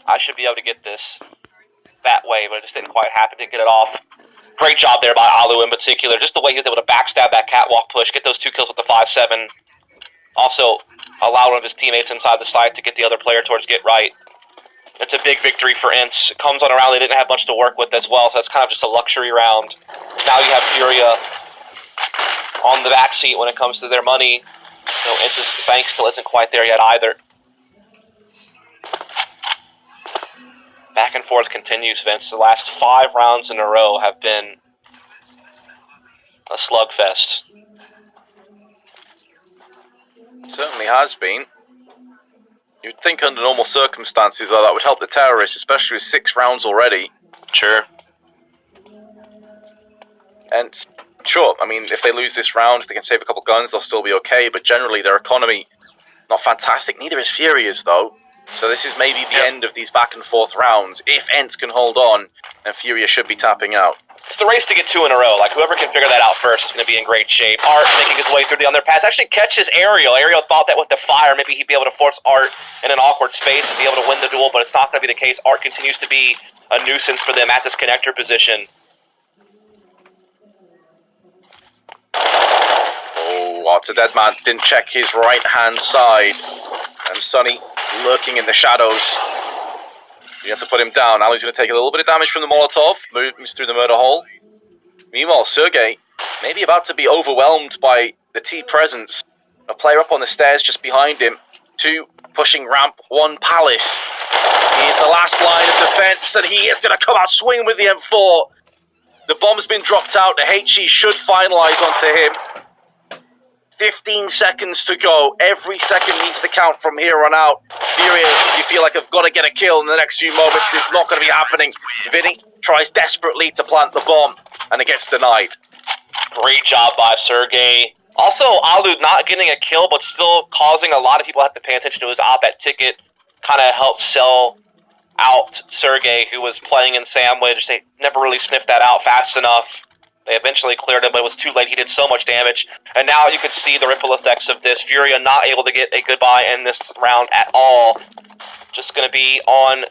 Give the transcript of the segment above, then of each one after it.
I should be able to get this that way, but it just didn't quite happen to get it off. Great job there by Alu in particular. Just the way he was able to backstab that catwalk push, get those 2 kills with the 5-7. Also, allow one of his teammates inside the site to get the other player towards get right. It's a big victory for Ence. It comes on a round they didn't have much to work with as well, so that's kind of just a luxury round. Now you have Furia on the backseat when it comes to their money. You know, Ence's bank still isn't quite there yet either. Back and forth continues, Vince. The last 5 rounds in a row have been a slugfest. Certainly has been. You'd think under normal circumstances, though, that would help the terrorists, especially with 6 rounds already. Sure. And sure, I mean, if they lose this round, if they can save a couple guns, they'll still be okay, but generally their economy, not fantastic. Neither is Furia's, though. So this is maybe the end of these back and forth rounds. If Ence can hold on, then Furia should be tapping out. It's the race to get 2 in a row. Like, whoever can figure that out first is going to be in great shape. Art making his way through the underpass. Actually catches Ariel. Ariel thought that with the fire, maybe he'd be able to force Art in an awkward space and be able to win the duel, but it's not going to be the case. Art continues to be a nuisance for them at this connector position. Oh, Art's a dead man. Didn't check his right-hand side. And Sonny lurking in the shadows. You have to put him down. Ali's going to take a little bit of damage from the Molotov. Moves through the murder hole. Meanwhile, Sergey may be about to be overwhelmed by the T presence. A player up on the stairs just behind him. 2 pushing ramp, 1 palace. He is the last line of defense, and he is going to come out swinging with the M4. The bomb's been dropped out. The HE should finalize onto him. 15 seconds to go. Every second needs to count from here on out. Furia, you feel like I've got to get a kill in the next few moments. It's not going to be happening. Vinny tries desperately to plant the bomb, and it gets denied. Great job by Sergey. Also, Alu not getting a kill, but still causing a lot of people to have to pay attention to his op-ed ticket. Kind of helped sell out Sergey, who was playing in Sandwich. They never really sniffed that out fast enough. They eventually cleared him, but it was too late. He did so much damage. And now you can see the ripple effects of this. Furia not able to get a goodbye in this round at all. Just going to be on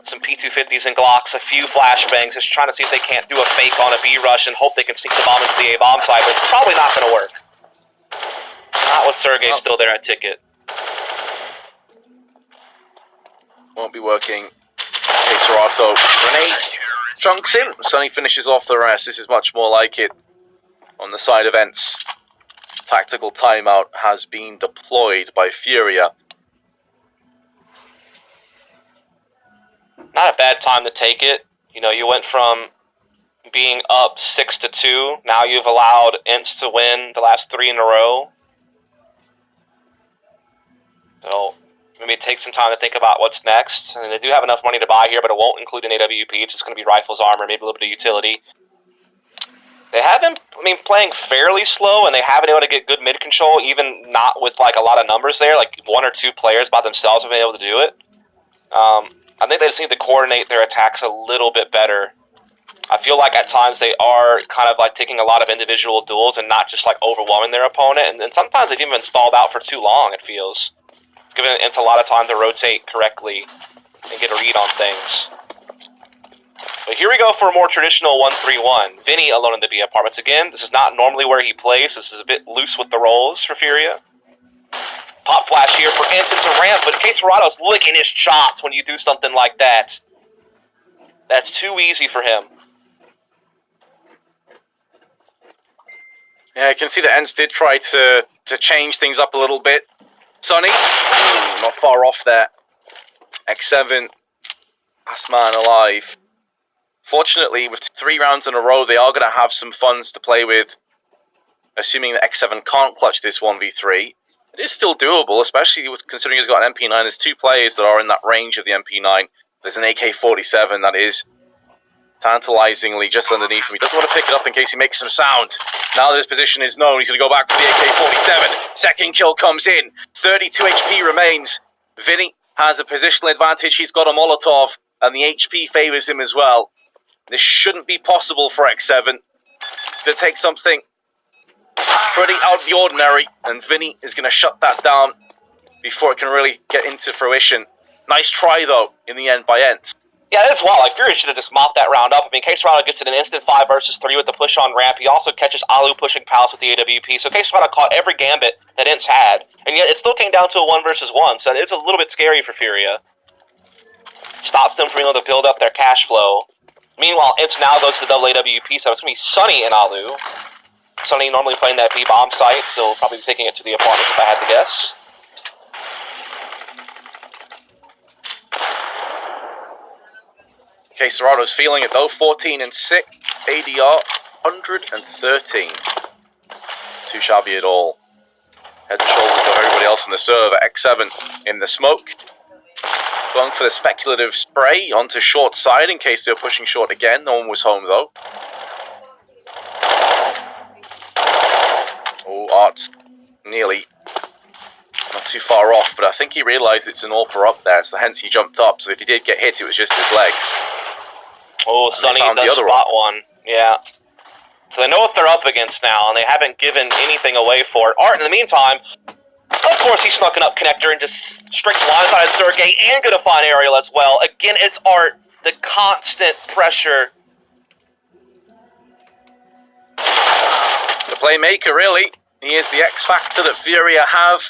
some P250s and Glocks, a few flashbangs, just trying to see if they can't do a fake on a B-rush and hope they can sneak the bomb into the A-bomb side, but it's probably not going to work. Not with Sergey still there at ticket. Won't be working. Serato grenade chunks in. Sonny finishes off the rest. This is much more like it on the side of Ence. Tactical timeout has been deployed by Furia. Not a bad time to take it. You know, you went from being up 6-2. Now you've allowed Ence to win the last 3 in a row. So maybe take some time to think about what's next. And they do have enough money to buy here, but it won't include an AWP. It's just going to be rifles, armor, maybe a little bit of utility. They have been, playing fairly slow, and they haven't been able to get good mid control, even not with like a lot of numbers there. Like 1 or 2 players by themselves have been able to do it. I think they just need to coordinate their attacks a little bit better. I feel like at times they are kind of like taking a lot of individual duels and not just like overwhelming their opponent. And sometimes they've even been stalled out for too long, it feels. Giving Ence a lot of time to rotate correctly and get a read on things. But here we go for a more traditional 1-3-1. Vinny alone in the B apartments again. This is not normally where he plays. This is a bit loose with the rolls for Furia. Pop flash here for Ence into ramp, but Serado's licking his chops when you do something like that. That's too easy for him. Yeah, I can see that Ence did try to change things up a little bit. Sonny, not far off there. X7, last man alive. Fortunately, with 3 rounds in a row, they are going to have some funds to play with, assuming that X7 can't clutch this 1v3. It is still doable, especially with considering he's got an MP9. There's 2 players that are in that range of the MP9. There's an AK-47 that is tantalizingly just underneath him. He doesn't want to pick it up in case he makes some sound. Now that his position is known, he's going to go back for the AK-47. Second kill comes in. 32 HP remains. Vinny has a positional advantage. He's got a Molotov, and the HP favors him as well. This shouldn't be possible for X7. It's going to take something pretty out of the ordinary, and Vinny is going to shut that down before it can really get into fruition. Nice try, though, in the end by Ence. Yeah, that's wild. Like, Furia should have just mopped that round up. I mean, Case Serrano gets it an instant 5 versus 3 with the push on ramp. He also catches Alu pushing Palace with the AWP. So Case Serrano caught every gambit that Ence had. And yet it still came down to a 1 versus 1. So it's a little bit scary for Furia. Stops them from being able to build up their cash flow. Meanwhile, Ence now goes to the double AWP. So it's going to be Sunny and Alu. Sunny normally playing that B-bomb site, so probably taking it to the apartments if I had to guess. Okay, Serrano's feeling it though. 14 and 6. ADR 113. Too shabby at all. Head and shoulders above everybody else in the server. X7 in the smoke. Going for the speculative spray onto short side in case they were pushing short again. No one was home though. Oh, Art's nearly not too far off, but I think he realised it's an AWPer up there, so hence he jumped up. So if he did get hit, it was just his legs. Oh, Sunny does spot one. Yeah. So they know what they're up against now, and they haven't given anything away for it. Art, in the meantime, of course, he's snuck an up connector and just straight blindsided Sergey and gonna find Ariel as well. Again, it's Art. The constant pressure. The playmaker, really. He is the X factor that Furia have.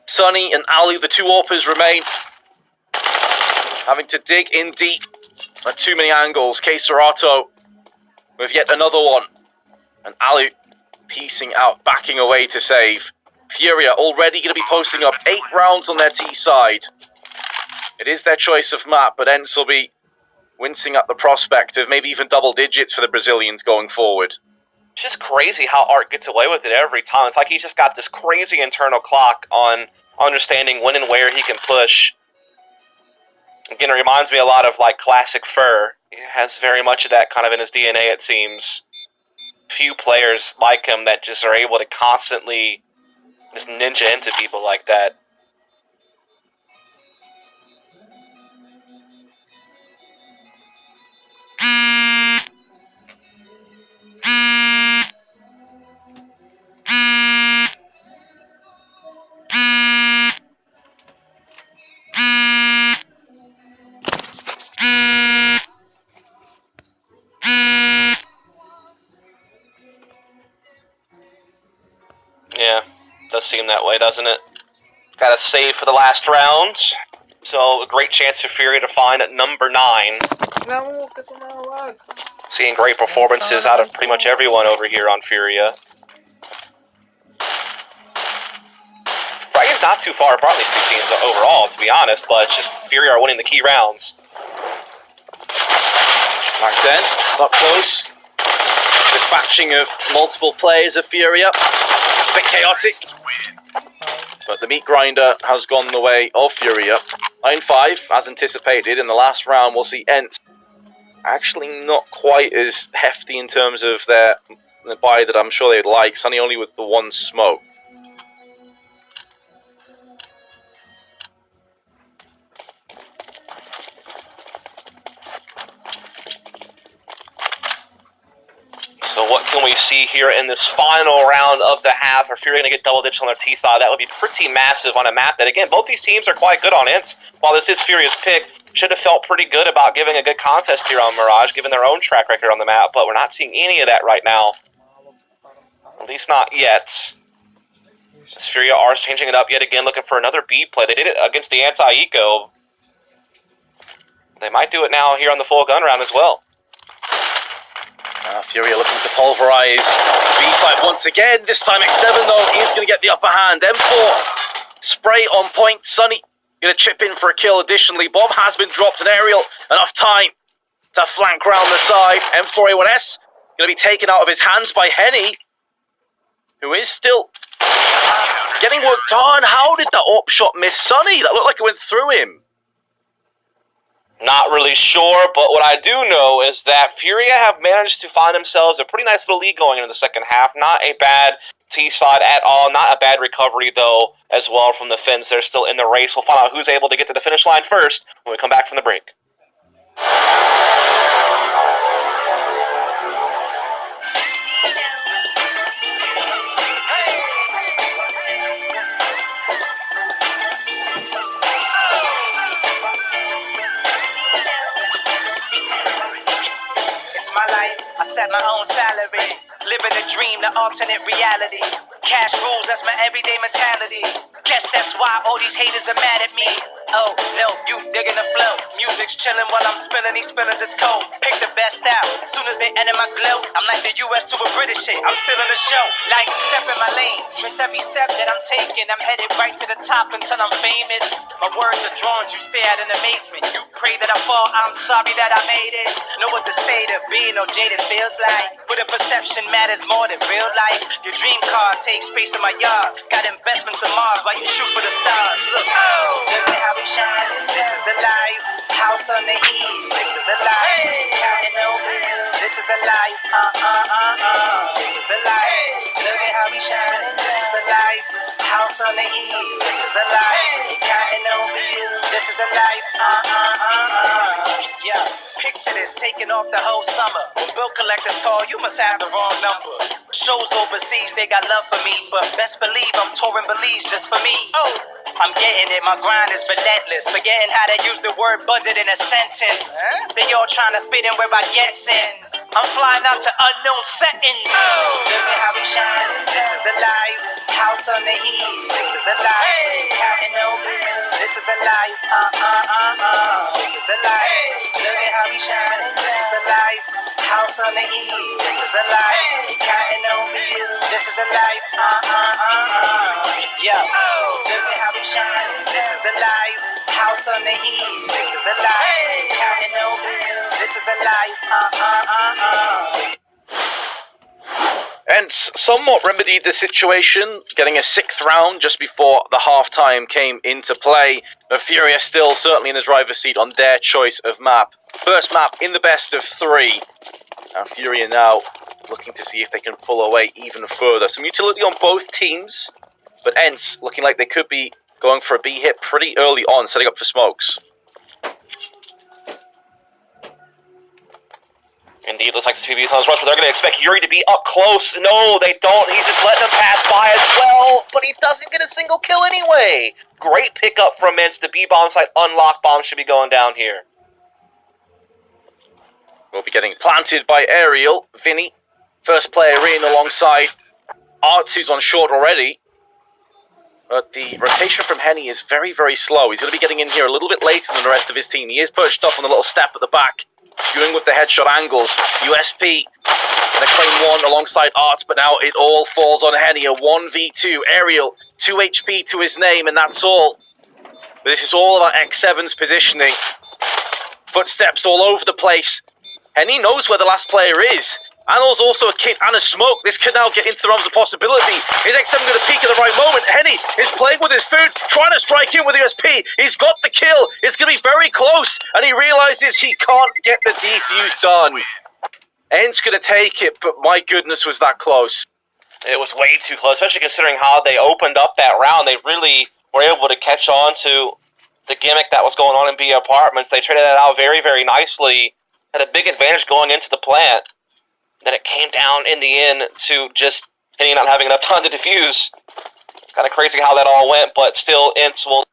Sunny and Ali, the two AWPers remain. Having to dig in deep at too many angles. Case Serrano with yet another one. And Ali piecing out, backing away to save. Furia already going to be posting up 8 rounds on their T side. It is their choice of map, but Ence will be wincing at the prospect of maybe even double digits for the Brazilians going forward. It's just crazy how Art gets away with it every time. It's like he's just got this crazy internal clock on understanding when and where he can push. Again, it reminds me a lot of like classic Fur. He has very much of that kind of in his DNA, it seems. Few players like him that just are able to constantly just ninja into people like that. Yeah, does seem that way, doesn't it? Got a save for the last round. So a great chance for Furia to find at number 9. Seeing great performances out of pretty much everyone over here on Furia. Friday's not too far apart in these two teams overall, to be honest, but it's just Furia are winning the key rounds. Mark 10, up close. Dispatching of multiple players of Furia. A bit chaotic. But the meat grinder has gone the way of Furia. 9-5, as anticipated. In the last round, we'll see Ence actually not quite as hefty in terms of the buy that I'm sure they'd like. Sunny only with the 1 smoke. So what can we see here in this final round of the half? If you're going to get double digits on their T side, that would be pretty massive on a map that, again, both these teams are quite good on Ence. While this is Furia's pick, should have felt pretty good about giving a good contest here on Mirage, given their own track record on the map, but we're not seeing any of that right now. At least not yet. As Furia are changing it up yet again, looking for another B play. They did it against the anti-eco. They might do it now here on the full gun round as well. Furia looking to pulverize B-side once again. This time X7 though is going to get the upper hand. M4 spray on point. Sunny going to chip in for a kill. Additionally, bomb has been dropped and Ariel enough time to flank round the side. M4A1S going to be taken out of his hands by Henny, who is still getting worked on. How did that AWP shot miss Sunny? That looked like it went through him. Not really sure, but what I do know is that Furia have managed to find themselves a pretty nice little lead going into the second half. Not a bad T-side at all. Not a bad recovery, though, as well from the Finns. They're still in the race. We'll find out who's able to get to the finish line first when we come back from the break. at my own salary. Living a dream, the alternate reality. Cash rules, that's my everyday mentality. Guess that's why all these haters are mad at me. Oh, no, you digging the flow. Music's chilling while I'm spilling these fillers, it's cold. Pick the best out. As soon as they enter my glow, I'm like the US to a British shit. I'm still in the show, like step in my lane. Trace every step that I'm taking. I'm headed right to the top until I'm famous. My words are drawn, you stare at in amazement. You pray that I fall, I'm sorry that I made it. Know what the state of being or jaded feels like. But a perception matters more than real life. Your dream car takes space in my yard. Got investments in Mars while you shoot for the stars. Look at how we shine. This is the life. House on the hill. This is the life. Counting no bills. This is the life. This is the life. Look at how we shine. This is the life. House on the hill. This is the life. Counting no bills. This is the life. Yeah. Picture this, taking off the whole summer. When bill collectors call, you must have the wrong number. Shows overseas, they got love for me, but best believe I'm touring Belize just for me. Oh, I'm getting it, my grind is relentless. Forgetting how to use the word budget in a sentence. They all trying to fit in where I get in. I'm flying out to unknown settings. Look at how we shine. This is the life. House on the hill. This is the life. Counting no bills. This is the life. This is the life. Look at how we shine. This is the life. House on the hill. This is the life. Counting no bills. This is the life. Yeah. Look at how we shine. This is the life. House on the hill. This is the life. Counting no bills. This is the life. Ence somewhat remedied the situation, getting a 6th round just before the half-time came into play. But Furia still certainly in the driver's seat on their choice of map. First map in the best of 3. Now Furia now looking to see if they can pull away even further. Some utility on both teams, but Ence looking like they could be going for a B hit pretty early on, setting up for smokes. Indeed, looks like the PvP tunnels rush, but they're going to expect Yuri to be up close. No, they don't. He's just letting them pass by as well, but he doesn't get a single kill anyway. Great pickup from Ence. The B-bomb site unlock bomb should be going down here. Will be getting planted by Aerial. Vinny, first player in alongside Arts, who's on short already. But the rotation from Henny is very, very slow. He's going to be getting in here a little bit later than the rest of his team. He is perched up on the little step at the back, doing with the headshot angles. USP going to claim 1 alongside Arts, but now it all falls on Henny. A 1v2. Aerial, 2 HP to his name, and that's all. But this is all about X7's positioning. Footsteps all over the place. Henny knows where the last player is. And there's also a kit and a smoke. This could now get into the realms of possibility. Is X7 going to peek at the right moment? Henny is playing with his food, trying to strike in with USP. He's got the kill. It's going to be very close. And he realizes he can't get the defuse done. Ence going to take it, but my goodness, was that close. It was way too close, especially considering how they opened up that round. They really were able to catch on to the gimmick that was going on in B Apartments. They traded that out very, very nicely. Had a big advantage going into the plant. Then it came down in the end to just Henny not having enough time to defuse. It's kind of crazy how that all went, but still, Ence will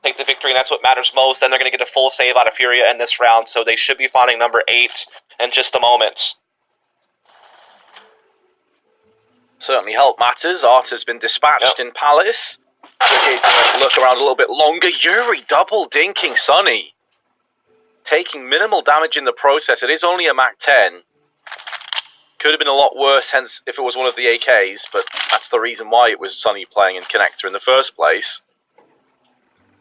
take the victory, and that's what matters most. Then they're going to get a full save out of Furia in this round, so they should be finding number 8 in just a moment. Certainly help matters. Art has been dispatched in Palace. Okay, look around a little bit longer. Yuri double dinking Sonny. Taking minimal damage in the process. It is only a Mac 10. Could have been a lot worse, hence, if it was one of the AKs, but that's the reason why it was Sonny playing in Connector in the first place.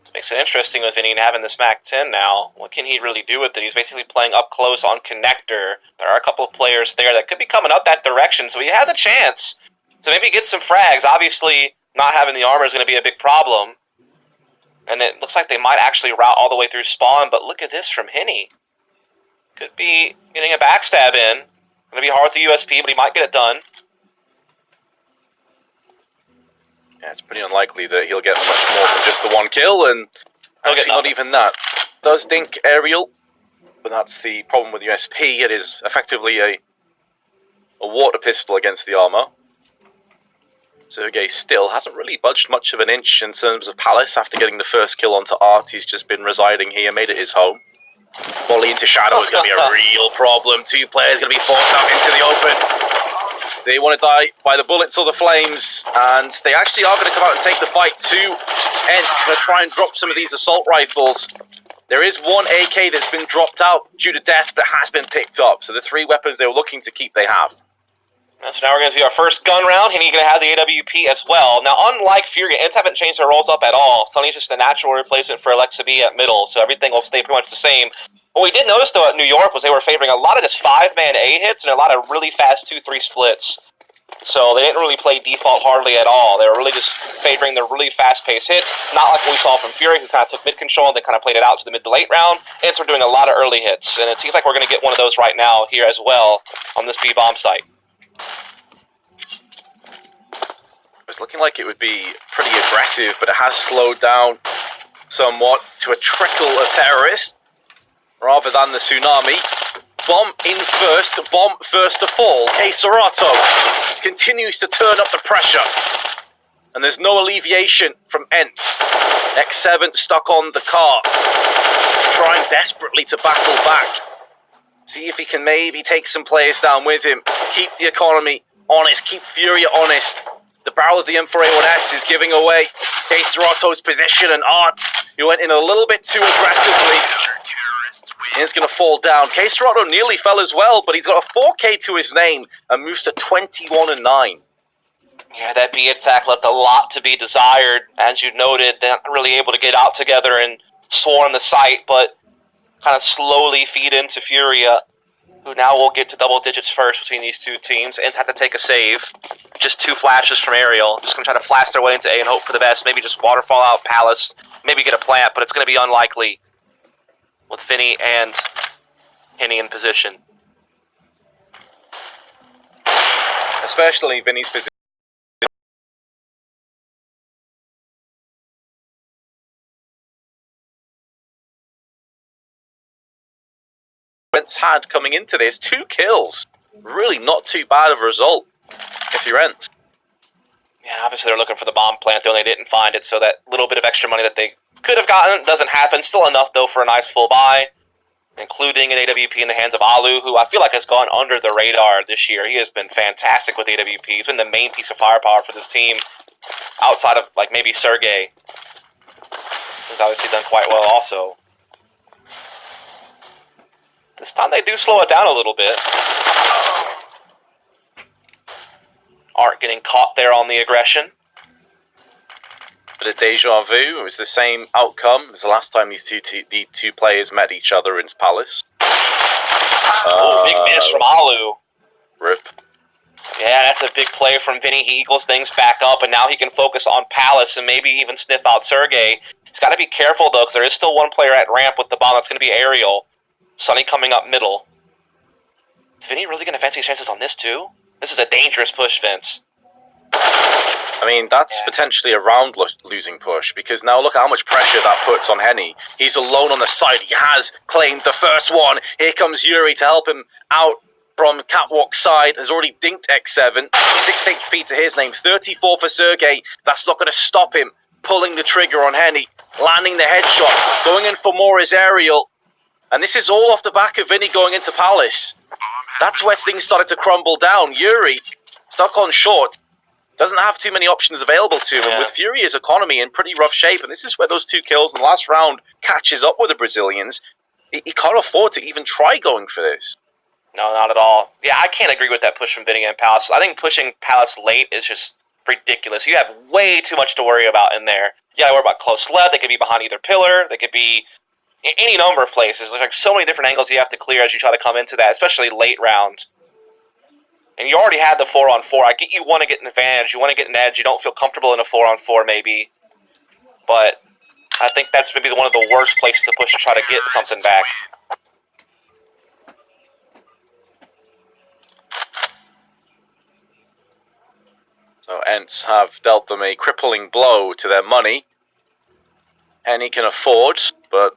It makes it interesting with Vinny having this Mac 10 now. What can he really do with it? He's basically playing up close on Connector. There are a couple of players there that could be coming up that direction, so he has a chance to maybe get some frags. Obviously, not having the armor is going to be a big problem. And it looks like they might actually route all the way through spawn, but look at this from Henny. Could be getting a backstab in. Going to be hard with the USP, but he might get it done. Yeah, it's pretty unlikely that he'll get much more than just the 1 kill, and actually not even that. Does dink Aerial, but that's the problem with USP. It is effectively a water pistol against the armor. Sergey still hasn't really budged much of an inch in terms of Palace after getting the first kill onto Art. He's just been residing here, made it his home. Volley into Shadow is going to be a real problem. 2 players going to be forced out into the open. They want to die by the bullets or the flames, and they actually are going to come out and take the fight to Ence. Going to try and drop some of these assault rifles. There is 1 AK that's been dropped out due to death, but has been picked up. So the 3 weapons they were looking to keep, they have. So now we're going to do our first gun round, and he's going to have the AWP as well. Now, unlike Furia, Ence haven't changed their roles up at all. Sonny's just a natural replacement for Alexa B at middle, so everything will stay pretty much the same. What we did notice, though, at New York was they were favoring a lot of just 5-man A hits and a lot of really fast 2-3 splits. So they didn't really play default hardly at all. They were really just favoring the really fast-paced hits, not like what we saw from Furia, who kind of took mid-control and then kind of played it out to the mid to late round. Ence were doing a lot of early hits, and it seems like we're going to get one of those right now here as well on this B-bomb site. It's looking like it would be pretty aggressive, but it has slowed down somewhat to a trickle of terrorists rather than the tsunami. Bomb in first, bomb first to fall. K Serato continues to turn up the pressure, and there's no alleviation from Ence. X7 stuck on the car, trying desperately to battle back. See if he can maybe take some players down with him. Keep the economy honest, keep Furia honest. The barrel of the M4A1S is giving away K Serato's position, and Art, who went in a little bit too aggressively, is going to fall down. K Serato nearly fell as well, but he's got a 4K to his name and moves to 21-9. Yeah, that B attack left a lot to be desired. As you noted, they're not really able to get out together and swarm the site, but kind of slowly feed into Furia, who now will get to double digits first between these 2 teams. Ence have to take a save. Just 2 flashes from Aerial. Just going to try to flash their way into A and hope for the best. Maybe just waterfall out Palace. Maybe get a plant, but it's going to be unlikely with Vinny and Henny in position. Especially Vinny's position. Ence had coming into this 2 kills. Really not too bad of a result if you're Ence. Yeah, obviously they're looking for the bomb plant. They only didn't find it, so that little bit of extra money that they could have gotten doesn't happen. Still enough, though, for a nice full buy, including an AWP in the hands of Alu, who I feel like has gone under the radar this year. He has been fantastic with AWP. He's been the main piece of firepower for this team, outside of, like, maybe Sergey, who's obviously done quite well also. This time they do slow it down a little bit. Art getting caught there on the aggression. But a deja vu, it was the same outcome as the last time these two players met each other in Palace. Oh, big miss from Alu. Rip. Yeah, that's a big play from Vinny. He equals things back up, and now he can focus on Palace and maybe even sniff out Sergey. He's got to be careful, though, because there is still 1 player at ramp with the bomb. That's going to be Aerial. Sonny coming up middle. Is Vinny really going to fancy his chances on this, too? This is a dangerous push, Vince. I mean, that's potentially a round-losing push, because now look at how much pressure that puts on Henny. He's alone on the side. He has claimed the first one. Here comes Yuri to help him out from Catwalk side. Has already dinked X7. 6 HP to his name. 34 for Sergey. That's not going to stop him pulling the trigger on Henny. Landing the headshot. Going in for more is Aerial. And this is all off the back of Vinny going into Palace. That's where things started to crumble down. Yuri, stuck on short, doesn't have too many options available to him. And with Furia's economy in pretty rough shape, and this is where those 2 kills in the last round catches up with the Brazilians, he can't afford to even try going for this. No, not at all. Yeah, I can't agree with that push from Vinny and Palace. I think pushing Palace late is just ridiculous. You have way too much to worry about in there. You gotta worry about close lead. They could be behind either pillar. They could be any number of places. There's like so many different angles you have to clear as you try to come into that, especially late round. And you already had the 4-on-4. I get you want to get an advantage. You want to get an edge. You don't feel comfortable in a 4-on-4 maybe. But I think that's maybe one of the worst places to push to try to get something back. So Ence have dealt them a crippling blow to their money. Henny can afford, but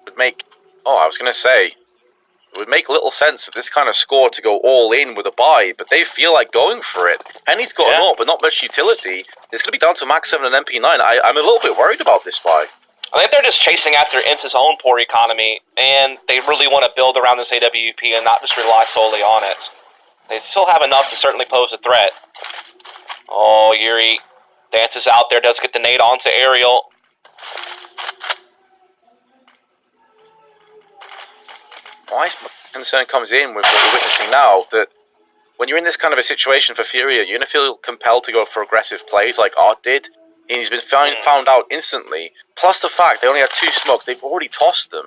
would make... Oh, I was going to say, it would make little sense at this kind of score to go all in with a buy, but they feel like going for it. Henny's got an AWP, but not much utility. It's going to be down to Max 7 and MP9. I'm a little bit worried about this buy. I think they're just chasing after Ence's own poor economy, and they really want to build around this AWP and not just rely solely on it. They still have enough to certainly pose a threat. Oh, Yuri dances out there, does get the nade onto Ariel. My concern comes in with what we're witnessing now, that when you're in this kind of a situation for Furia, you're going to feel compelled to go for aggressive plays like Art did. And he's been found out instantly. Plus the fact they only had 2 smokes, they've already tossed them.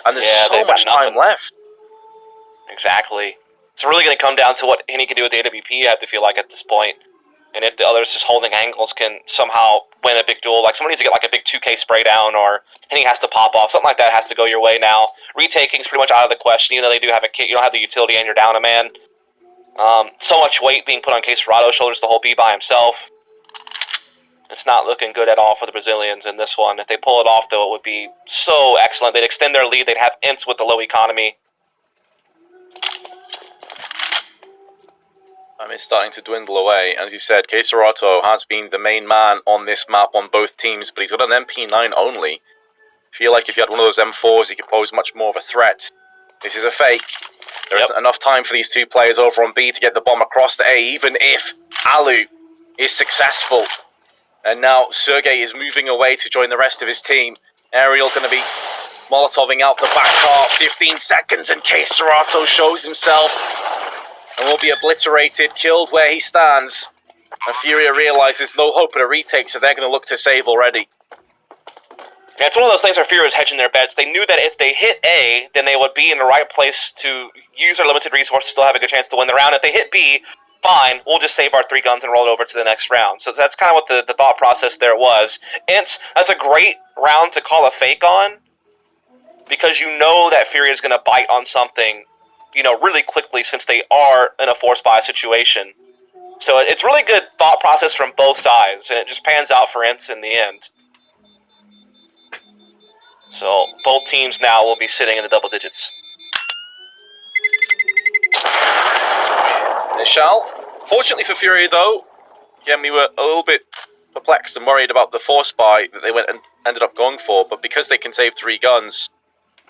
And there's so much time left. Exactly. It's really going to come down to what Henny can do with the AWP, I have to feel like, at this point. And if the others just holding angles can somehow win a big duel, like somebody needs to get like a big 2K spray down, or Henny has to pop off. Something like that has to go your way now. Retaking is pretty much out of the question, even though they do have a kit. You don't have the utility and you're down a man. So much weight being put on Caserato's shoulders to hold B by himself. It's not looking good at all for the Brazilians in this one. If they pull it off, though, it would be so excellent. They'd extend their lead. They'd have Ence with the low economy. I mean, it's starting to dwindle away. As you said, Caserato has been the main man on this map on both teams, but he's got an MP9 only. I feel like if you had one of those M4s, he could pose much more of a threat. This is a fake. There isn't enough time for these 2 players over on B to get the bomb across to A, even if Alu is successful. And now Sergey is moving away to join the rest of his team. Ariel going to be Molotoving out the back car. 15 seconds and Caserato shows himself and will be obliterated, killed where he stands. And Furia realizes no hope at a retake, so they're going to look to save already. Yeah, it's one of those things where Furia was hedging their bets. They knew that if they hit A, then they would be in the right place to use their limited resources, still have a good chance to win the round. If they hit B, fine, we'll just save our 3 guns and roll it over to the next round. So that's kind of what the thought process there was. Ence, that's a great round to call a fake on, because you know that Furia is going to bite on something, you know, really quickly, since they are in a force buy situation. So it's really good thought process from both sides, and it just pans out for Ence in the end. So both teams now will be sitting in the double digits. They shall. Fortunately for Furia, though, again, we were a little bit perplexed and worried about the force buy that they went and ended up going for, but because they can save 3 guns,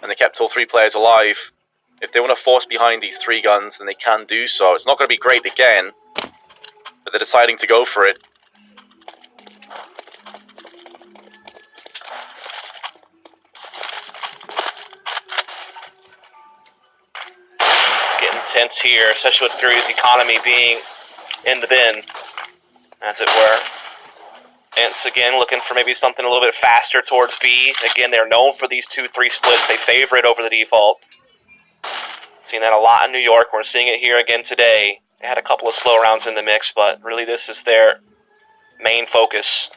and they kept all 3 players alive, if they want to force behind these 3 guns, then they can do so. It's not going to be great again, but they're deciding to go for it. It's getting tense here, especially with Furia's economy being in the bin, as it were. Ence again looking for maybe something a little bit faster towards B. Again, they're known for these 2-3 splits. They favor it over the default. Seen that a lot in New York. We're seeing it here again today. They had a couple of slow rounds in the mix, but really this is their main focus.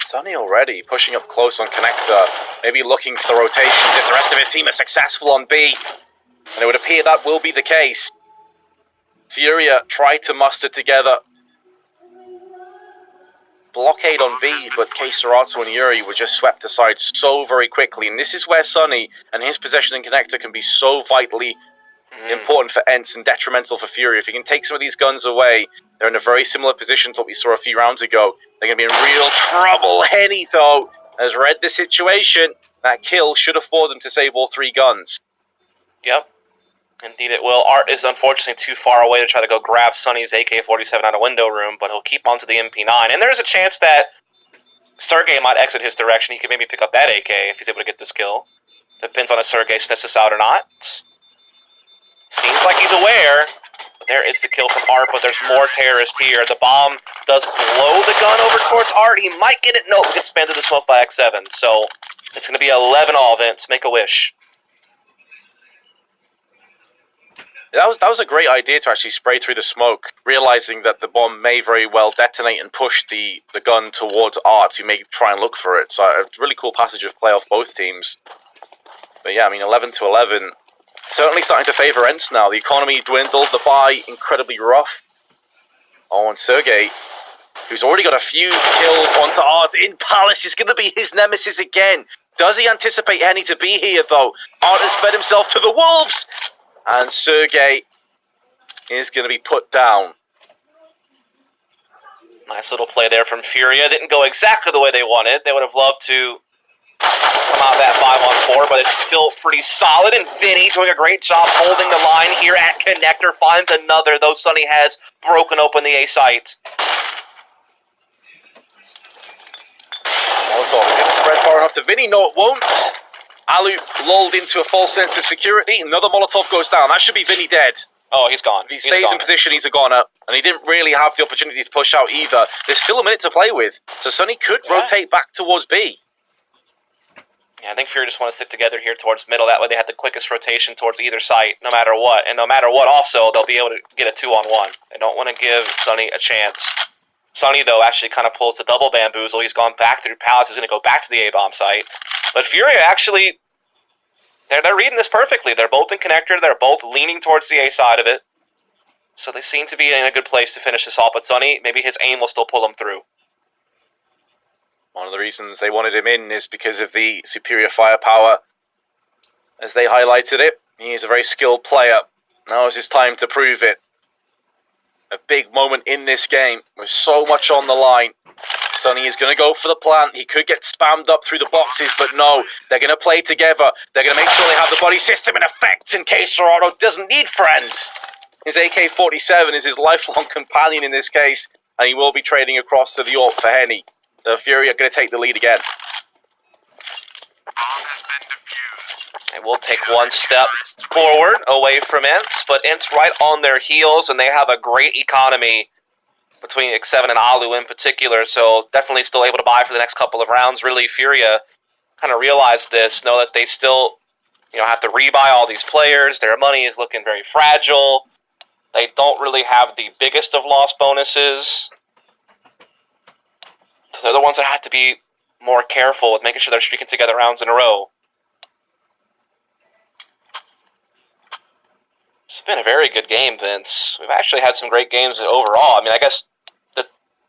Sonny already pushing up close on Connector, maybe looking for the rotations if the rest of his team are successful on B. And it would appear that will be the case. Furia tried to muster together blockade on B, but Caserato and Yuri were just swept aside so very quickly. And this is where Sonny and his possession and Connector can be so vitally important for Ence and detrimental for Furia. If he can take some of these guns away, they're in a very similar position to what we saw a few rounds ago. They're going to be in real trouble. Henny, though, has read the situation. That kill should afford them to save all 3 guns. Yep. Indeed it will. Art is unfortunately too far away to try to go grab Sonny's AK-47 out of window room, but he'll keep onto the MP9. And there's a chance that Sergey might exit his direction. He could maybe pick up that AK if he's able to get this kill. Depends on if Sergey sniffs this out or not. Seems like he's aware. But there is the kill from Art, but there's more terrorists here. The bomb does blow the gun over towards Art. He might get it. Nope, gets spanned to the smoke by X7. So it's going to be 11-all, Vince. Make a wish. That was a great idea to actually spray through the smoke, realizing that the bomb may very well detonate and push the gun towards Art, who may try and look for it. So a really cool passage of play off both teams. But yeah, I mean, 11-11. Certainly starting to favor Ence now. The economy dwindled, the buy incredibly rough. Oh, and Sergey, who's already got a few kills onto Art in Palace, is going to be his nemesis again. Does he anticipate Henny to be here, though? Art has fed himself to the wolves! And Sergey is going to be put down. Nice little play there from Furia. Didn't go exactly the way they wanted. They would have loved to come out that 5-on-4, but it's still pretty solid. And Vinny doing a great job holding the line here at Connector. Finds another, though Sunny has broken open the A site. Molotov is going to spread far enough to Vinny. No, it won't. Alu lulled into a false sense of security. Another Molotov goes down. That should be Vinny dead. Oh, he's gone. If he stays in position, he's a goner. And he didn't really have the opportunity to push out either. There's still a minute to play with. So Sunny could rotate back towards B. Yeah, I think Furia just want to stick together here towards middle. That way they have the quickest rotation towards either site, no matter what. And no matter what, also, they'll be able to get a 2-on-1. They don't want to give Sunny a chance. Sunny, though, actually kind of pulls the double bamboozle. He's gone back through Palace. He's going to go back to the A-bomb site. But Furia actually, they're reading this perfectly. They're both in connector. They're both leaning towards the A side of it. So they seem to be in a good place to finish this off. But Sunny, maybe his aim will still pull him through. One of the reasons they wanted him in is because of the superior firepower. As they highlighted it, he is a very skilled player. Now is his time to prove it. A big moment in this game with so much on the line. Sunny is going to go for the plant. He could get spammed up through the boxes, but no. They're going to play together. They're going to make sure they have the body system in effect in case Dorado doesn't need friends. His AK-47 is his lifelong companion in this case, and he will be trading across to the AWP for Henny. The Fury are going to take the lead again. They will take one step forward away from Ence, but Ence right on their heels, and they have a great economy between X7 and Alu in particular, so definitely still able to buy for the next couple of rounds. Really, Furia kind of realized this, know that they still, have to rebuy all these players. Their money is looking very fragile. They don't really have the biggest of loss bonuses. They're the ones that have to be more careful with making sure they're streaking together rounds in a row. It's been a very good game, Vince. We've actually had some great games overall. I mean, I guess the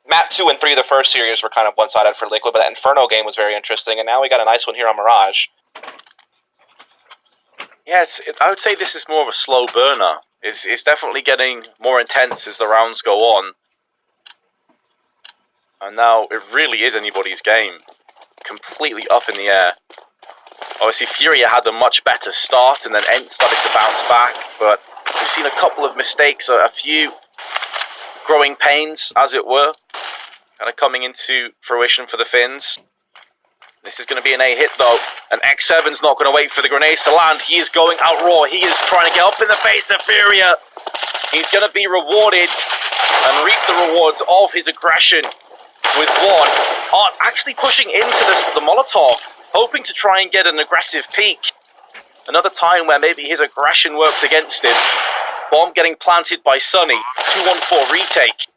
map 2 and 3 of the first series were kind of one-sided for Liquid, but that Inferno game was very interesting, and now we got a nice one here on Mirage. Yeah, I would say this is more of a slow burner. It's definitely getting more intense as the rounds go on. And now it really is anybody's game. Completely up in the air. Obviously, Furia had a much better start, and then Ence started to bounce back, but we've seen a couple of mistakes, a few growing pains, as it were, kind of coming into fruition for the Finns. This is going to be an A hit, though, and X7's not going to wait for the grenades to land. He is going out raw. He is trying to get up in the face of Furia. He's going to be rewarded and reap the rewards of his aggression with one. Actually pushing into the Molotov, hoping to try and get an aggressive peek. Another time where maybe his aggression works against him. Bomb getting planted by Sunny. 2-1-4 retake.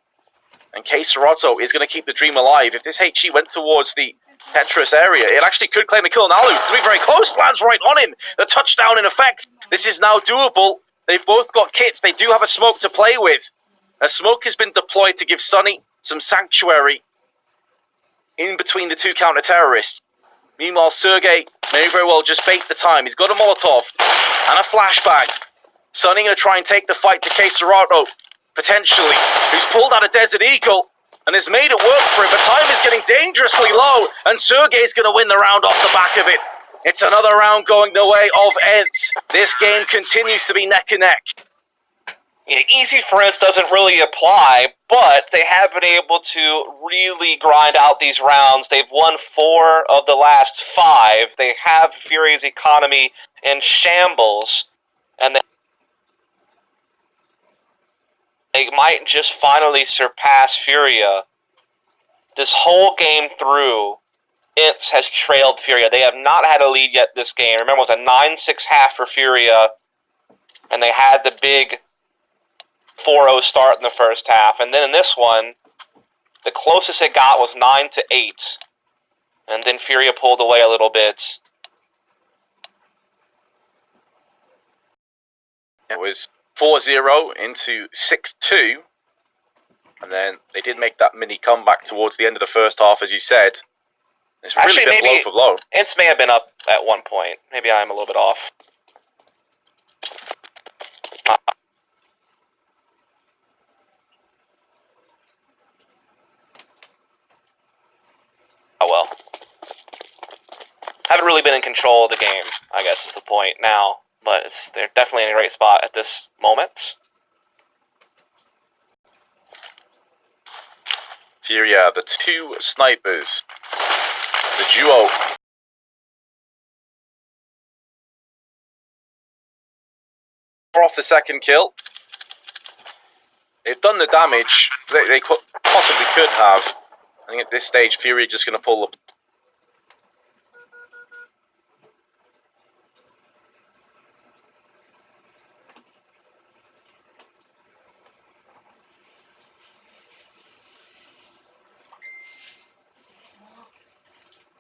And K-Serato is going to keep the dream alive. If this HE went towards the Tetris area, it actually could claim a kill. And Alu, to be very close, lands right on him. The touchdown in effect. This is now doable. They've both got kits. They do have a smoke to play with. A smoke has been deployed to give Sunny some sanctuary in between the two counter-terrorists. Meanwhile, Sergey may very well just bait the time. He's got a Molotov and a flashbang. Sunny going to try and take the fight to K-Serato, potentially, who's pulled out a Desert Eagle and has made it work for him, but time is getting dangerously low, and Sergey's going to win the round off the back of it. It's another round going the way of Ence. This game continues to be neck and neck. Yeah, easy for Ence doesn't really apply, but they have been able to really grind out these rounds. They've won 4 of the last 5. They have Furia's economy in shambles, and they might just finally surpass Furia. This whole game through, Ence has trailed Furia. They have not had a lead yet this game. Remember, it was a 9-6 half for Furia, and they had the big 4-0 start in the first half. And then in this one, the closest it got was 9-8. And then Furia pulled away a little bit. It was 4-0 into 6-2. And then they did make that mini comeback towards the end of the first half, as you said. It's really Actually, been blow for blow. Ence may have been up at one point. Maybe I'm a little bit off. really been in control of the game, I guess is the point now. But they're definitely in a great spot at this moment. Furia, the two snipers. The duo. Off the second kill. They've done the damage they possibly could have. I think at this stage, Furia just going to pull up.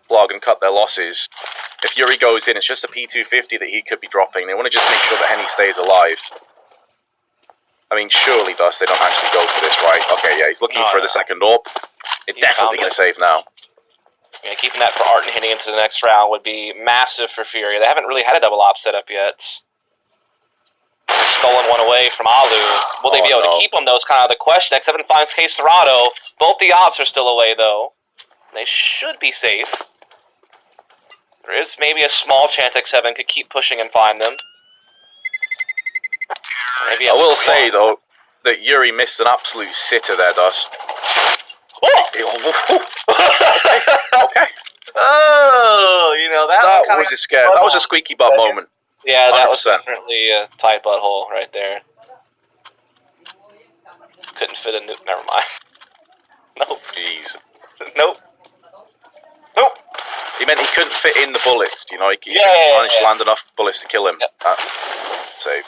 Blog and cut their losses. If Fury goes in, it's just a P250 that he could be dropping. They want to just make sure that Henny stays alive. I mean, surely, Dust, they don't actually go for this, right? Okay, yeah, he's looking for the second AWP. It's definitely going to save now. Yeah, keeping that for Art and hitting into the next round would be massive for Furia. They haven't really had a double op set up yet. Stolen one away from Alu. Will they be able to keep them, though, is kind of the question. X7 finds Case Serrano. Both the ops are still away, though. They should be safe. There is maybe a small chance X7 could keep pushing and find them. Maybe I will say, though, that Yuri missed an absolute sitter there, Dust. Oh! Okay. Oh, you know, that was a scare. That was a squeaky butt moment. Yeah, that was 100%. definitely a tight butthole right there. Couldn't fit a nuke. Never mind. Nope. Jeez. Nope. Nope. He meant he couldn't fit in the bullets. You know, he couldn't manage to land enough bullets to kill him. Yep. Saved.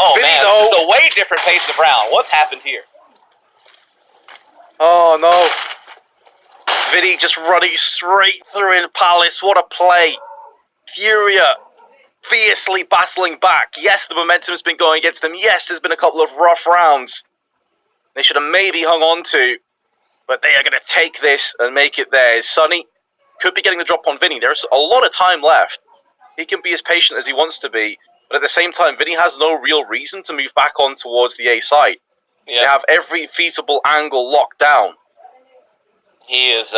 Oh man, this is a way different pace of round. What's happened here? Oh no. Vinny just running straight through in Palace. What a play. Furia fiercely battling back. Yes, the momentum's been going against them. Yes, there's been a couple of rough rounds they should have maybe hung on to. But they are going to take this and make it theirs. Sonny could be getting the drop on Vinny. There's a lot of time left. He can be as patient as he wants to be. But at the same time, Vinny has no real reason to move back on towards the A side. Yeah. They have every feasible angle locked down. He is,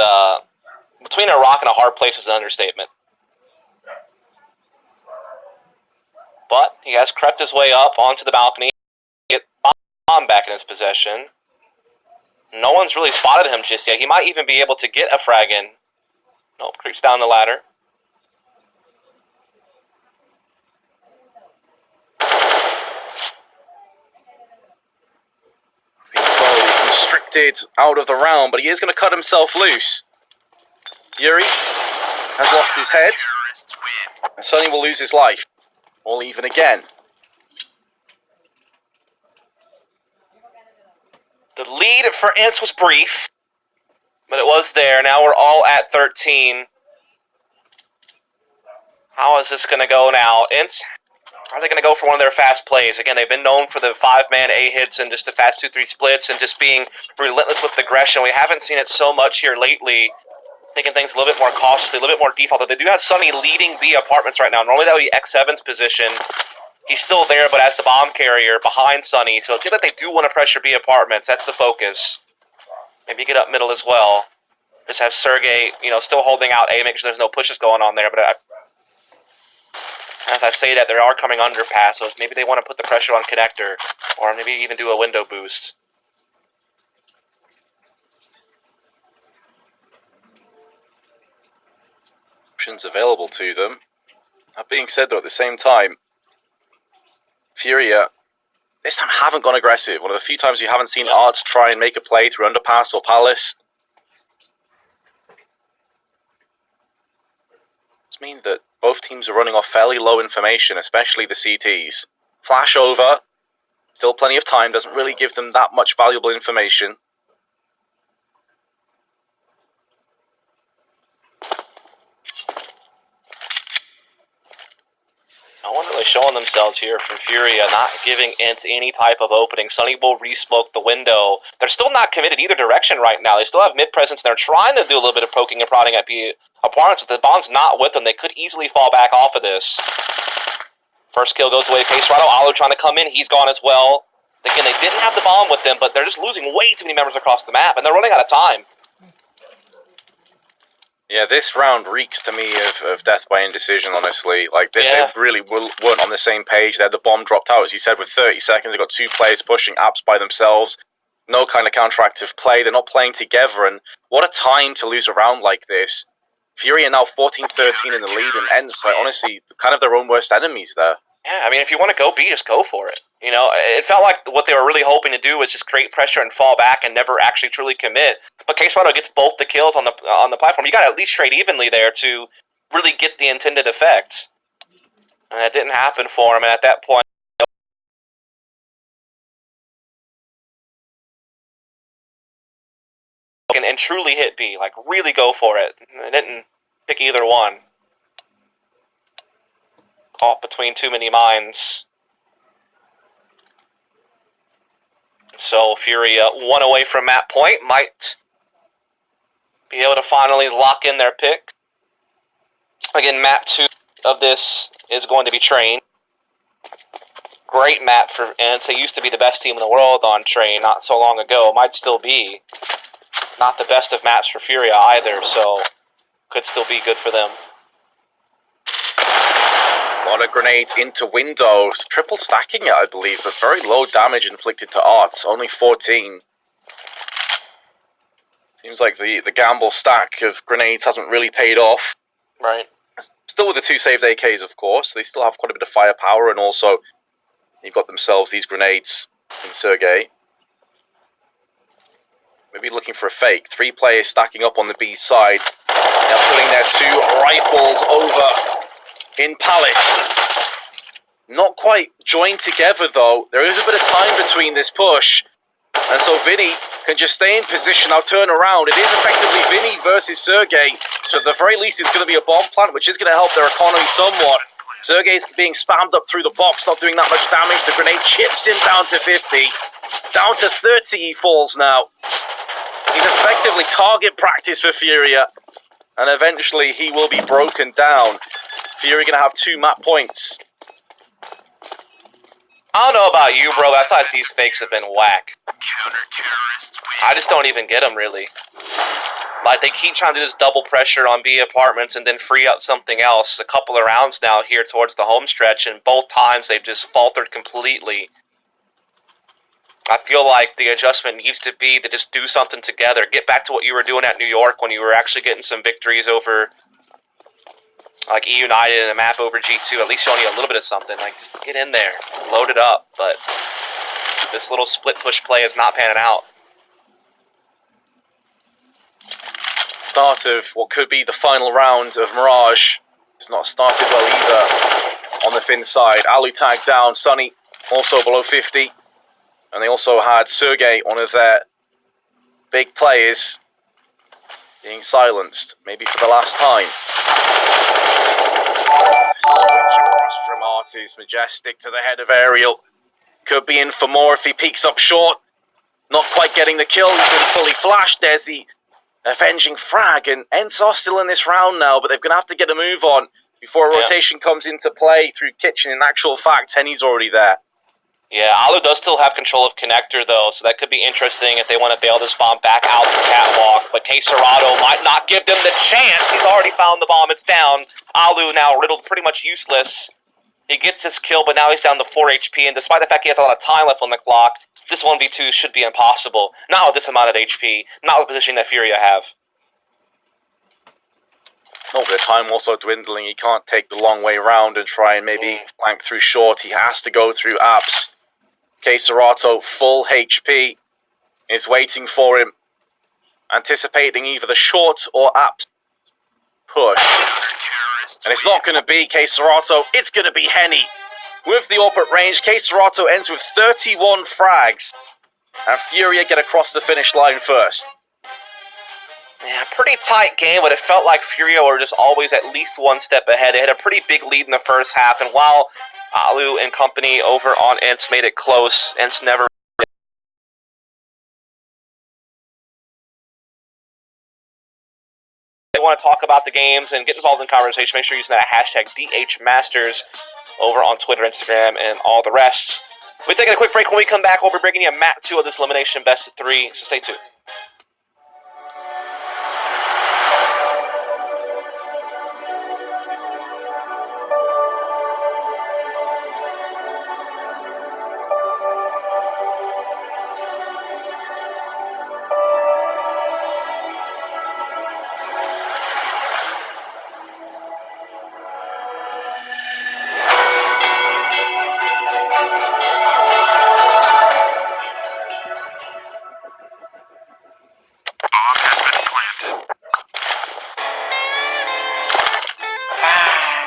between a rock and a hard place is an understatement. But he has crept his way up onto the balcony. Get bomb back in his possession. No one's really spotted him just yet. He might even be able to get a frag in. Nope, creeps down the ladder. Restricted out of the round, but he is going to cut himself loose. Yuri has lost his head, and Sonny will lose his life. All even again. The lead for Ence was brief, but it was there. Now we're all at 13. How is this going to go now? Ence, are they going to go for one of their fast plays? Again, they've been known for the 5-man A hits and just the fast 2-3 splits and just being relentless with aggression. We haven't seen it so much here lately. Taking things a little bit more cautiously, a little bit more default. They do have Sonny leading B apartments right now. Normally that would be X7's position. He's still there, but as the bomb carrier behind Sonny. So it seems like they do want to pressure B apartments. That's the focus. Maybe get up middle as well. Just have Sergey, still holding out A, make sure there's no pushes going on there. But as I say that, they are coming underpass, so maybe they want to put the pressure on connector, or maybe even do a window boost. Options available to them. That being said, though, at the same time, Furia this time haven't gone aggressive. One of the few times you haven't seen Arts try and make a play through underpass or Palace. This means that both teams are running off fairly low information, especially the CTs. Flash over. Still plenty of time. Doesn't really give them that much valuable information. No one really showing themselves here from Furia, not giving Ence any type of opening. Sonny will re-smoke the window. They're still not committed either direction right now. They still have mid-presence. They're trying to do a little bit of poking and prodding at B opponents. If the bomb's not with them, they could easily fall back off of this. First kill goes away. Caserado, Alu trying to come in. He's gone as well. Again, they didn't have the bomb with them, but they're just losing way too many members across the map, and they're running out of time. Yeah, this round reeks to me of death by indecision, honestly. Like, they really weren't on the same page. They had the bomb dropped out, as you said, with 30 seconds. They got 2 players pushing apps by themselves. No kind of counteractive play. They're not playing together, and what a time to lose a round like this. Furia now 14-13 in the lead, and Ence, like, honestly, kind of their own worst enemies there. Yeah, I mean, if you want to go B, just go for it. You know, it felt like what they were really hoping to do was just create pressure and fall back and never actually truly commit. But Caserado gets both the kills on the platform. You got to at least trade evenly there to really get the intended effect. And it didn't happen for him. And at that point, and truly hit B, like really go for it. They didn't pick either one. Caught between too many minds. So Furia, 1 away from map point, might be able to finally lock in their pick. Again, map 2 of this is going to be Train. Great map for Ence. They used to be the best team in the world on Train not so long ago. Might still be. Not the best of maps for Furia either, so could still be good for them. A lot of grenades into windows. Triple stacking it, I believe, but very low damage inflicted to Arts. Only 14. Seems like the gamble stack of grenades hasn't really paid off. Right. Still with the 2 saved AKs, of course. They still have quite a bit of firepower, and also you've got themselves these grenades in Sergey. Maybe looking for a fake. 3 players stacking up on the B side. They're pulling their 2 rifles over in Palace. Not quite joined together, though. There is a bit of time between this push. And so Vinny can just stay in position. Now turn around. It is effectively Vinny versus Sergey. So at the very least, it's going to be a bomb plant, which is going to help their economy somewhat. Sergey's being spammed up through the box, not doing that much damage. The grenade chips him down to 50. Down to 30 he falls now. He's effectively target practice for Furia. And eventually he will be broken down. Furia going to have 2 map points. I don't know about you, bro, but I thought these fakes have been whack. I just don't even get them, really. Like, they keep trying to do this double pressure on B apartments and then free up something else. A couple of rounds now here towards the home stretch, and both times they've just faltered completely. I feel like the adjustment needs to be to just do something together. Get back to what you were doing at New York when you were actually getting some victories over, like, E United and a map over G2. At least showing you a little bit of something. Like, just get in there, load it up. But this little split push play is not panning out. Start of what could be the final round of Mirage. It's not started well either on the Finn side. Alu tagged down, Sunny also below 50. And they also had Sergey, one of their big players, being silenced, maybe for the last time. Switch across from Artis, Majestic to the head of Aerial. Could be in for more if he peeks up short. Not quite getting the kill, he's been fully flashed. There's the avenging frag, and Ence are still in this round now, but they're going to have to get a move on before a rotation comes into play through Kitchen. In actual fact, Henny's already there. Yeah, Alu does still have control of Connector, though, so that could be interesting if they want to bail this bomb back out the catwalk. But Caserado might not give them the chance. He's already found the bomb. It's down. Alu now riddled, pretty much useless. He gets his kill, but now he's down to 4 HP, and despite the fact he has a lot of time left on the clock, this 1v2 should be impossible. Not with this amount of HP, not with the position that Furia have. Not with the time also dwindling, he can't take the long way around and try and maybe flank through short. He has to go through apps. Caserado, full HP, is waiting for him, anticipating either the short or apps push. And it's not going to be Caserado, it's going to be Henny. With the AWP at range, Caserado ends with 31 frags, and Furia get across the finish line first. Yeah, pretty tight game, but it felt like Furia were just always at least one step ahead. They had a pretty big lead in the first half, and while Alu and company over on Ence made it close, Ence never... They want to talk about the games and get involved in conversation, make sure you're using that hashtag DHMasters over on Twitter, Instagram, and all the rest. We're taking a quick break. When we come back, we'll be bringing you Map 2 of this elimination best of 3, so stay tuned.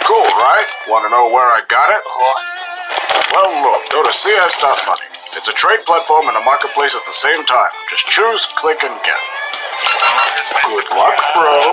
Cool, right? Want to know where I got it? Well, look, go to cs.money. It's a trade platform and a marketplace at the same time. Just choose, click, and get. Good luck, bro.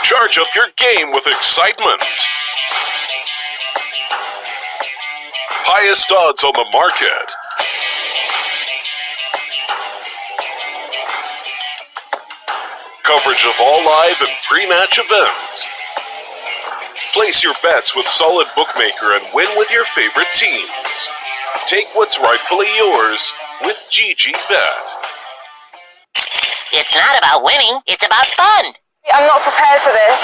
Charge up your game with excitement. Highest odds on the market. Coverage of all live and pre-match events. Place your bets with solid bookmaker and win with your favorite teams. Take what's rightfully yours with GG Bet. It's not about winning, it's about fun. I'm not prepared for this.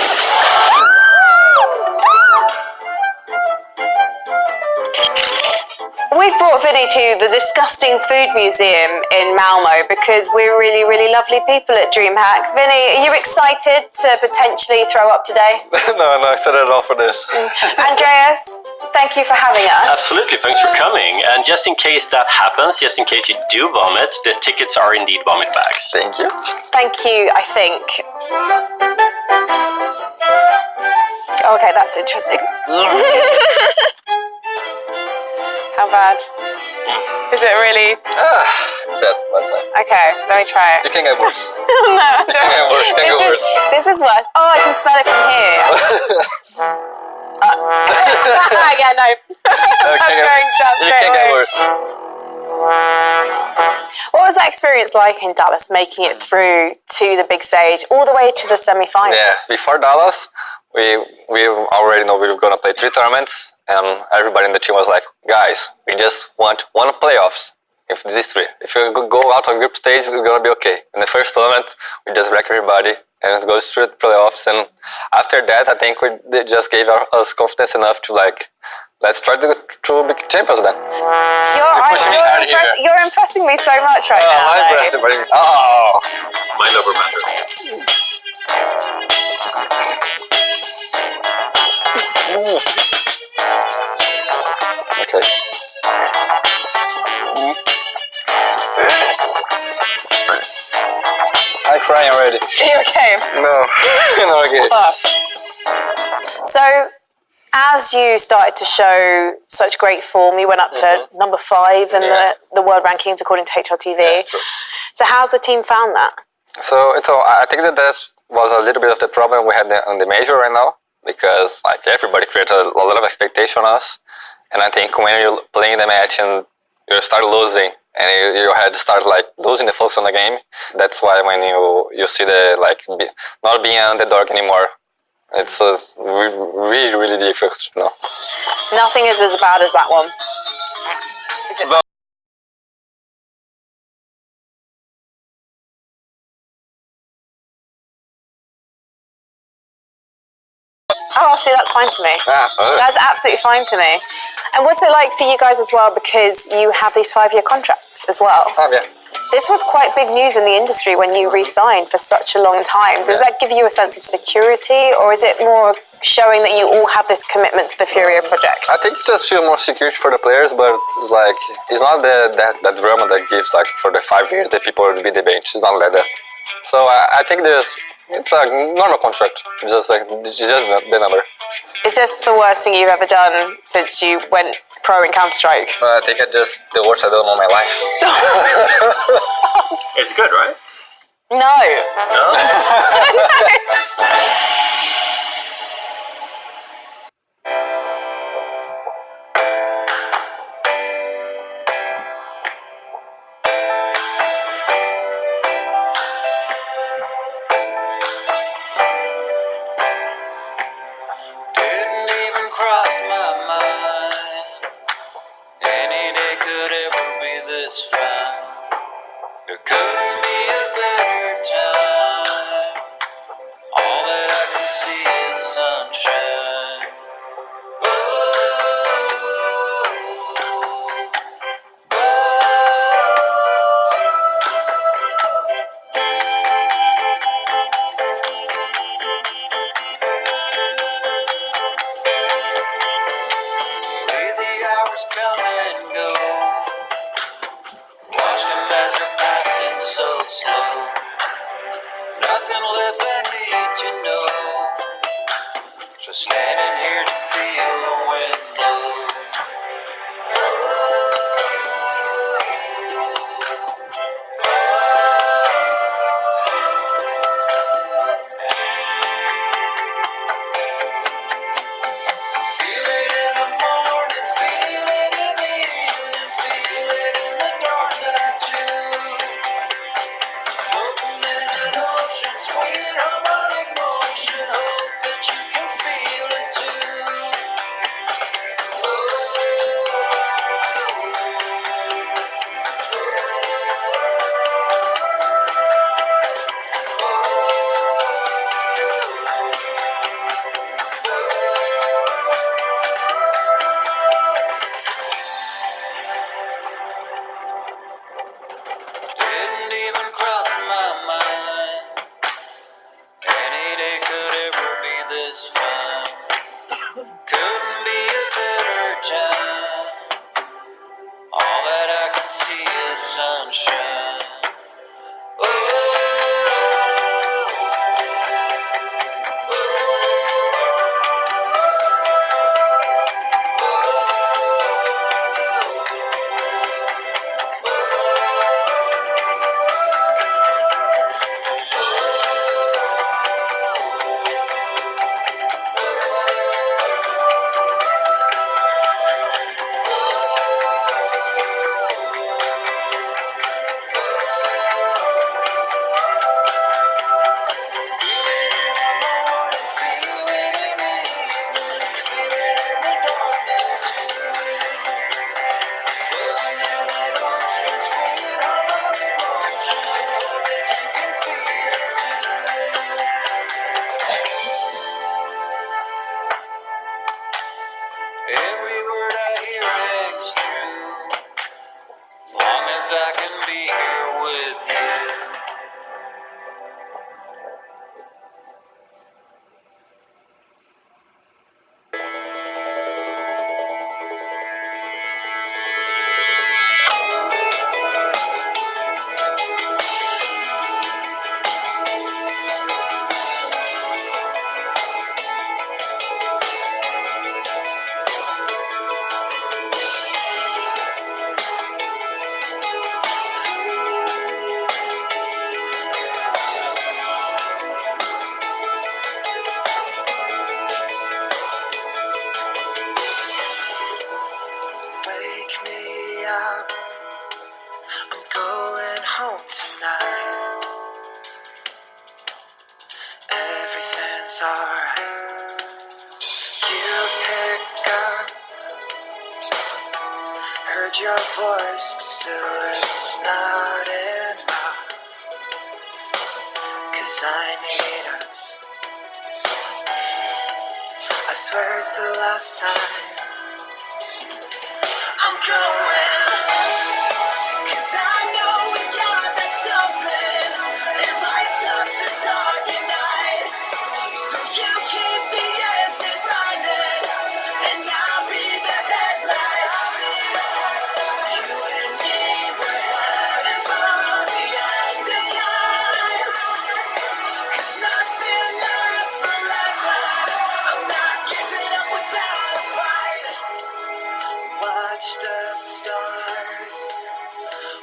We've brought Vinny to the Disgusting Food Museum in Malmö because we're really, really lovely people at DreamHack. Vinny, are you excited to potentially throw up today? No, I'm not excited at all for this. Andreas, thank you for having us. Absolutely, thanks for coming. And just in case that happens, just in case you do vomit, the tickets are indeed vomit bags. Thank you. Thank you, I think. Okay, that's interesting. How bad? Is it really? It's bad, but Okay, let me try it. it can get worse. No, I It can get worse. It can get worse. This is worse. Oh, I can smell it from here. Yeah, no. That's going down It straight can get away. worse. What was that experience like in Dallas, making it through to the big stage, all the way to the semi-finals? Yeah, before Dallas, we already know we were gonna play 3 tournaments, and everybody in the team was like, guys, we just want 1 playoffs. If these 3, if you go out on group stage, it's gonna be okay. In the first tournament, we just wreck everybody and go straight to playoffs. And after that, I think they just gave us confidence enough to like, let's try to be champions then. You're impressing me so much right now. I'm impressed, buddy. Oh, Mind over matter. Okay. I'm crying already. Are you okay? No, not okay. So, as you started to show such great form, you went up to number 5 in the world rankings according to HLTV. Yeah, true. So, how's the team found that? So I think that was a little bit of the problem we had on the major right now, because like everybody created a lot of expectation on us, and I think when you're playing the match and you start losing and you had to start like losing the focus on the game, that's why when you see the like not being an underdog anymore, it's really really difficult. No. Nothing is as bad as that one. Is it? Oh, see, that's fine to me. That's absolutely fine to me. And what's it like for you guys as well, because you have these 5-year contracts as well? Yeah. This was quite big news in the industry when you re-signed for such a long time. Does that give you a sense of security, or is it more showing that you all have this commitment to the Furia project? I think it just feel more security for the players, but like it's not that drama that gives like for the 5 years that people will be the bench. It's not like that. So I think it's a normal contract. Just like it's just the number. Is this the worst thing you've ever done since you went pro in Counter-Strike? I think I just the worst I've done all my life. It's good, right? No. Didn't even cross my mind. Any day could ever be this fine. There couldn't be a better time. All that I can see is sunshine. Lazy hours come and go. Watch them as they're passing so slow. Nothing left I need to know. Just standing here to feel the wind blow. Feel it in the morning, feel it in the evening, feel it in the dark night too. Floating in an ocean, sweet harmonic motion. Hope that you can feel it too. Didn't even cross my mind. Any day could ever be this fine. Couldn't be a better time. All that I can see is sunshine. Every word I hear rings true. Long as I can be here with you. up. I'm going home tonight. Everything's alright. You pick up. Heard your voice, but still it's not enough. 'Cause I need us. I swear it's the last time I'm going. 'Cause I know we got that something. It lights up the dark at night. So you keep the engine running, and I'll be the headlights. You and me, we're heading for the end of time. 'Cause nothing lasts forever. I'm not giving up without a fight. Watch the stars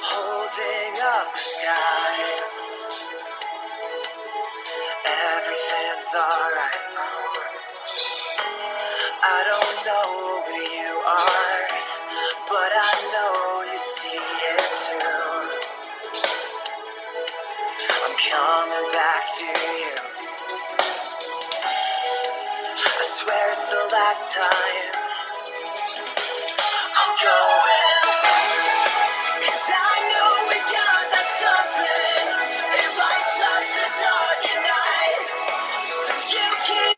holding up the sky. Everything's alright. I don't know who you are, but I know you see it too. I'm coming back to you. I swear it's the last time I'm going. 'Cause I know we got that something. It lights up the dark at night. So you keep.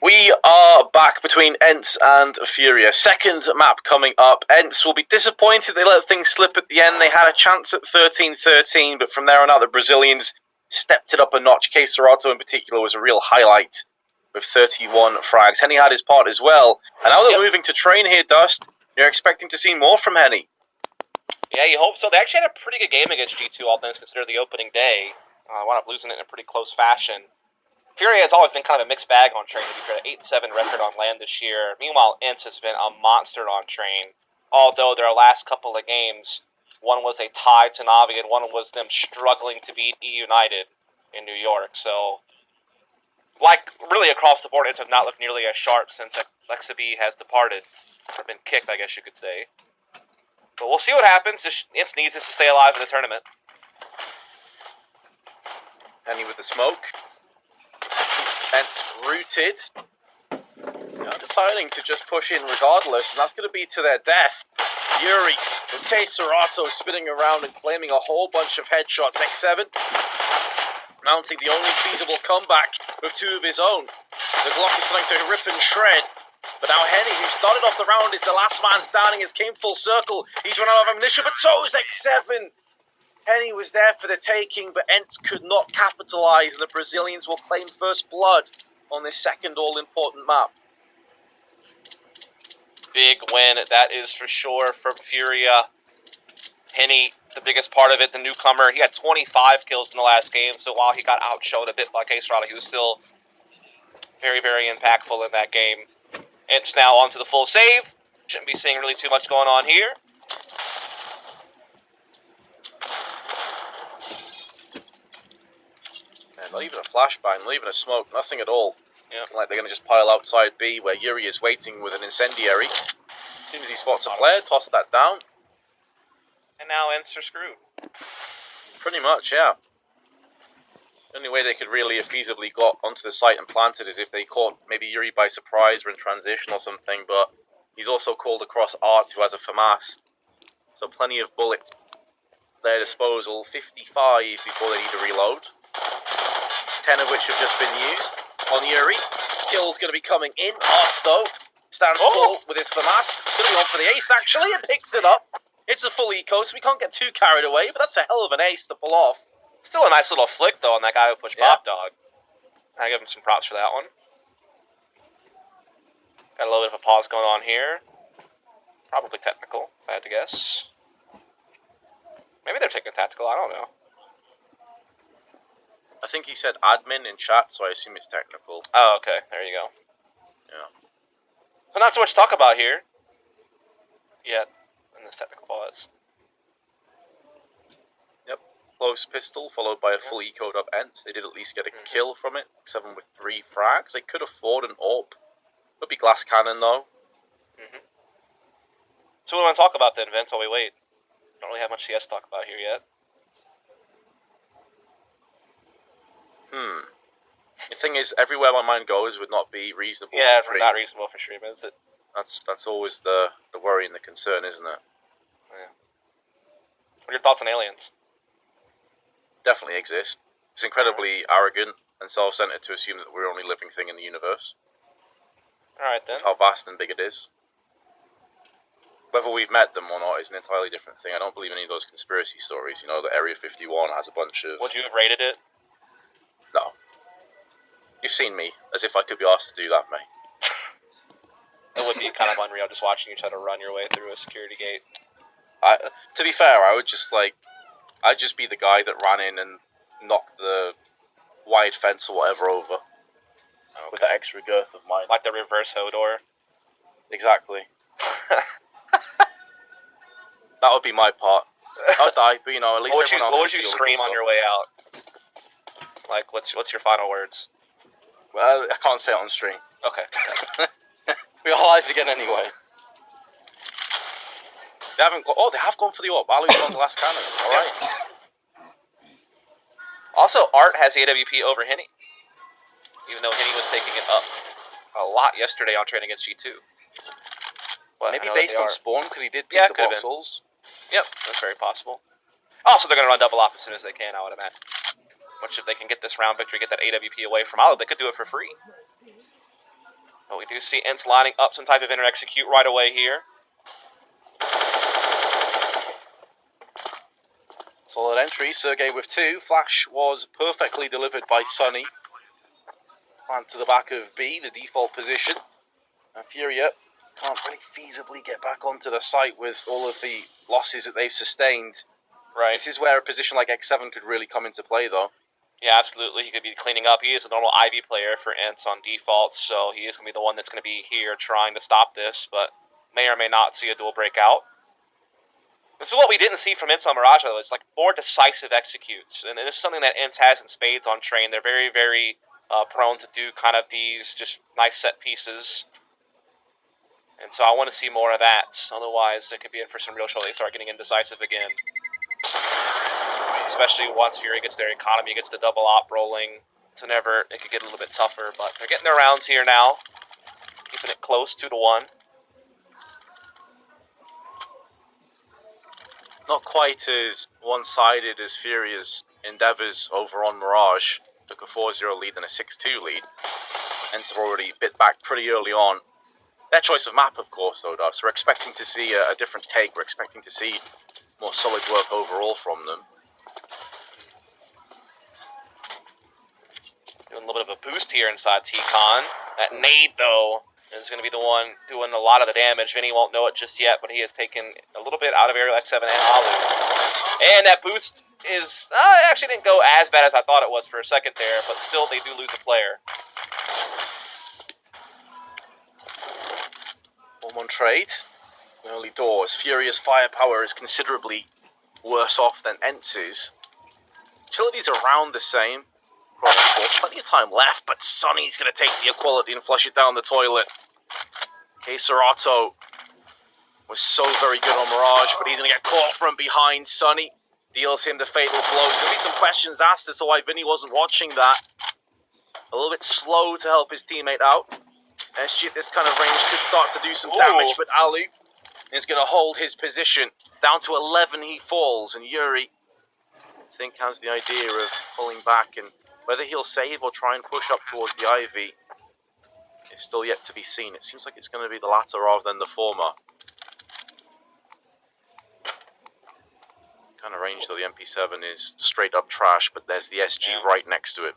We are back between Ence and Furia. Second map coming up. Ence will be disappointed they let things slip at the end. They had a chance at 13-13, but from there on out, the Brazilians stepped it up a notch. K Serato in particular was a real highlight with 31 frags. Henny had his part as well. And now they're moving to train here, Dust. You're expecting to see more from Henny. Yeah, you hope so. They actually had a pretty good game against G2, all things considered, the opening day. Wound up losing it in a pretty close fashion. Furia has always been kind of a mixed bag on train, to be fair. 8-7 record on land this year. Meanwhile, Ence has been a monster on train. Although their last couple of games, one was a tie to Navi, and one was them struggling to beat E United in New York. So, like, really across the board, Ence have not looked nearly as sharp since Lexa B has departed. Or been kicked, I guess you could say. But we'll see what happens. Ence needs this to stay alive in the tournament. Henny with the smoke. Ence rooted. Deciding to just push in regardless, and that's going to be to their death. Yuri with K Serato spinning around and claiming a whole bunch of headshots. X7 mounting the only feasible comeback with two of his own. The Glock is starting to rip and shred. But now Henny, who started off the round, is the last man standing, has came full circle. He's run out of ammunition, but so is X7. Henny was there for the taking, but Ence could not capitalize, and the Brazilians will claim first blood on this second all-important map. Big win, that is for sure, from Furia. Henny, the biggest part of it, the newcomer, he had 25 kills in the last game, so while he got outshowed a bit by K-Strada, he was still very, very impactful in that game. It's now on to the full save. Shouldn't be seeing really too much going on here. And not even a flashbang, not even a smoke, nothing at all. Yeah. Looking like they're going to just pile outside B, where Yuri is waiting with an incendiary. As soon as he spots a player, toss that down. And now Ence are screwed. Pretty much, yeah. The only way they could really have feasibly got onto the site and planted is if they caught maybe Yuri by surprise or in transition or something, but he's also called across Art, who has a FAMAS. So plenty of bullets at their disposal. 55 before they need to reload. 10 of which have just been used on Yuri. Kill's going to be coming in. Art, though, stands tall with his FAMAS. It's going to be on for the ace, actually, and picks it up. It's a full eco, so we can't get too carried away, but that's a hell of an ace to pull off. Still a nice little flick, though, on that guy who pushed Pop Dog. I give him some props for that one. Got a little bit of a pause going on here. Probably technical, if I had to guess. Maybe they're taking tactical, I don't know. I think he said admin in chat, so I assume it's technical. Oh, okay, there you go. Yeah. So not so much to talk about here yet in this technical pause. Yep. Close pistol, followed by a full ecoed up Ence. They did at least get a kill from it. 7 with 3 frags. They could afford an AWP. Could be glass cannon, though. So what do we want to talk about then, Vince, while we wait? Don't really have much CS to talk about here yet. The thing is, everywhere my mind goes would not be reasonable. Yeah, for not reasonable for stream, is it? That's always the worry and the concern, isn't it? Yeah. What are your thoughts on aliens? Definitely exists. It's incredibly arrogant and self-centered to assume that we're the only living thing in the universe. Alright then. With how vast and big it is. Whether we've met them or not is an entirely different thing. I don't believe any of those conspiracy stories. You know, that Area 51 has a bunch of... Would you have rated it? No. You've seen me, as if I could be asked to do that, mate. It would be kind of unreal just watching you try to run your way through a security gate. To be fair, I'd just be the guy that ran in and knocked the wide fence or whatever over. Okay. With that extra girth of mine. Like the reverse Hodor? Exactly. That would be my part. I'd die, but you know, at least everyone else. What would you scream on your way out? Like, what's your final words? Well, I can't say it on stream. Okay. We're alive again anyway. They haven't got. Oh, they have gone for the AWP. Alu's on the last cannon. All right. Also, Art has the AWP over Henny, even though Henny was taking it up a lot yesterday on training against G2. Well, maybe based on spawn because he did pick the voxels. Yep, that's very possible. Also, they're going to run double op as soon as they can, I would imagine. Which, if they can get this round victory, get that AWP away from Alu, they could do it for free. But we do see Ence lining up some type of inner execute right away here. Solid entry, Sergey with 2. Flash was perfectly delivered by Sunny. Plant to the back of B, the default position. And Furia can't really feasibly get back onto the site with all of the losses that they've sustained. Right. This is where a position like X7 could really come into play, though. Yeah, absolutely. He could be cleaning up. He is a normal Ivy player for Ence on default, so he is going to be the one that's going to be here trying to stop this, but may or may not see a duel break out. This is what we didn't see from Ence on Mirage, though. It's like more decisive executes, and this is something that Ence has in spades on train. They're very, very prone to do kind of these just nice set pieces. And so I want to see more of that. Otherwise, it could be in for some real trouble. They start getting indecisive again. Especially once Fury gets their economy, gets the double op rolling. So it could get a little bit tougher. But they're getting their rounds here now. Keeping it close, 2-1. Not quite as one-sided as Furia's endeavours over on Mirage. Took a 4-0 lead and a 6-2 lead. Ence already bit back pretty early on. Their choice of map, of course, though, does. We're expecting to see a different take. We're expecting to see more solid work overall from them. Doing a little bit of a boost here inside T-Con. That nade, though, is going to be the one doing a lot of the damage. Vinny won't know it just yet, but he has taken a little bit out of Aerial X7 and Alu. And that boost is... it actually didn't go as bad as I thought it was for a second there, but still they do lose a player. 1-1 trade. Early doors. Furia's firepower is considerably worse off than Ence's. Utility's around the same. Plenty of time left, but Sonny's going to take the equality and flush it down the toilet. Serato was so very good on Mirage, but he's going to get caught from behind. Sonny deals him the fatal blow. There's going to be some questions asked as to why Vinny wasn't watching that. A little bit slow to help his teammate out. SG at this kind of range could start to do some damage, but Alu is going to hold his position. Down to 11 he falls, and Yuri, I think, has the idea of pulling back, and whether he'll save or try and push up towards the Ivy is still yet to be seen. It seems like it's going to be the latter rather than the former. Kind of range, though, the MP7 is straight up trash, but there's the SG right next to it.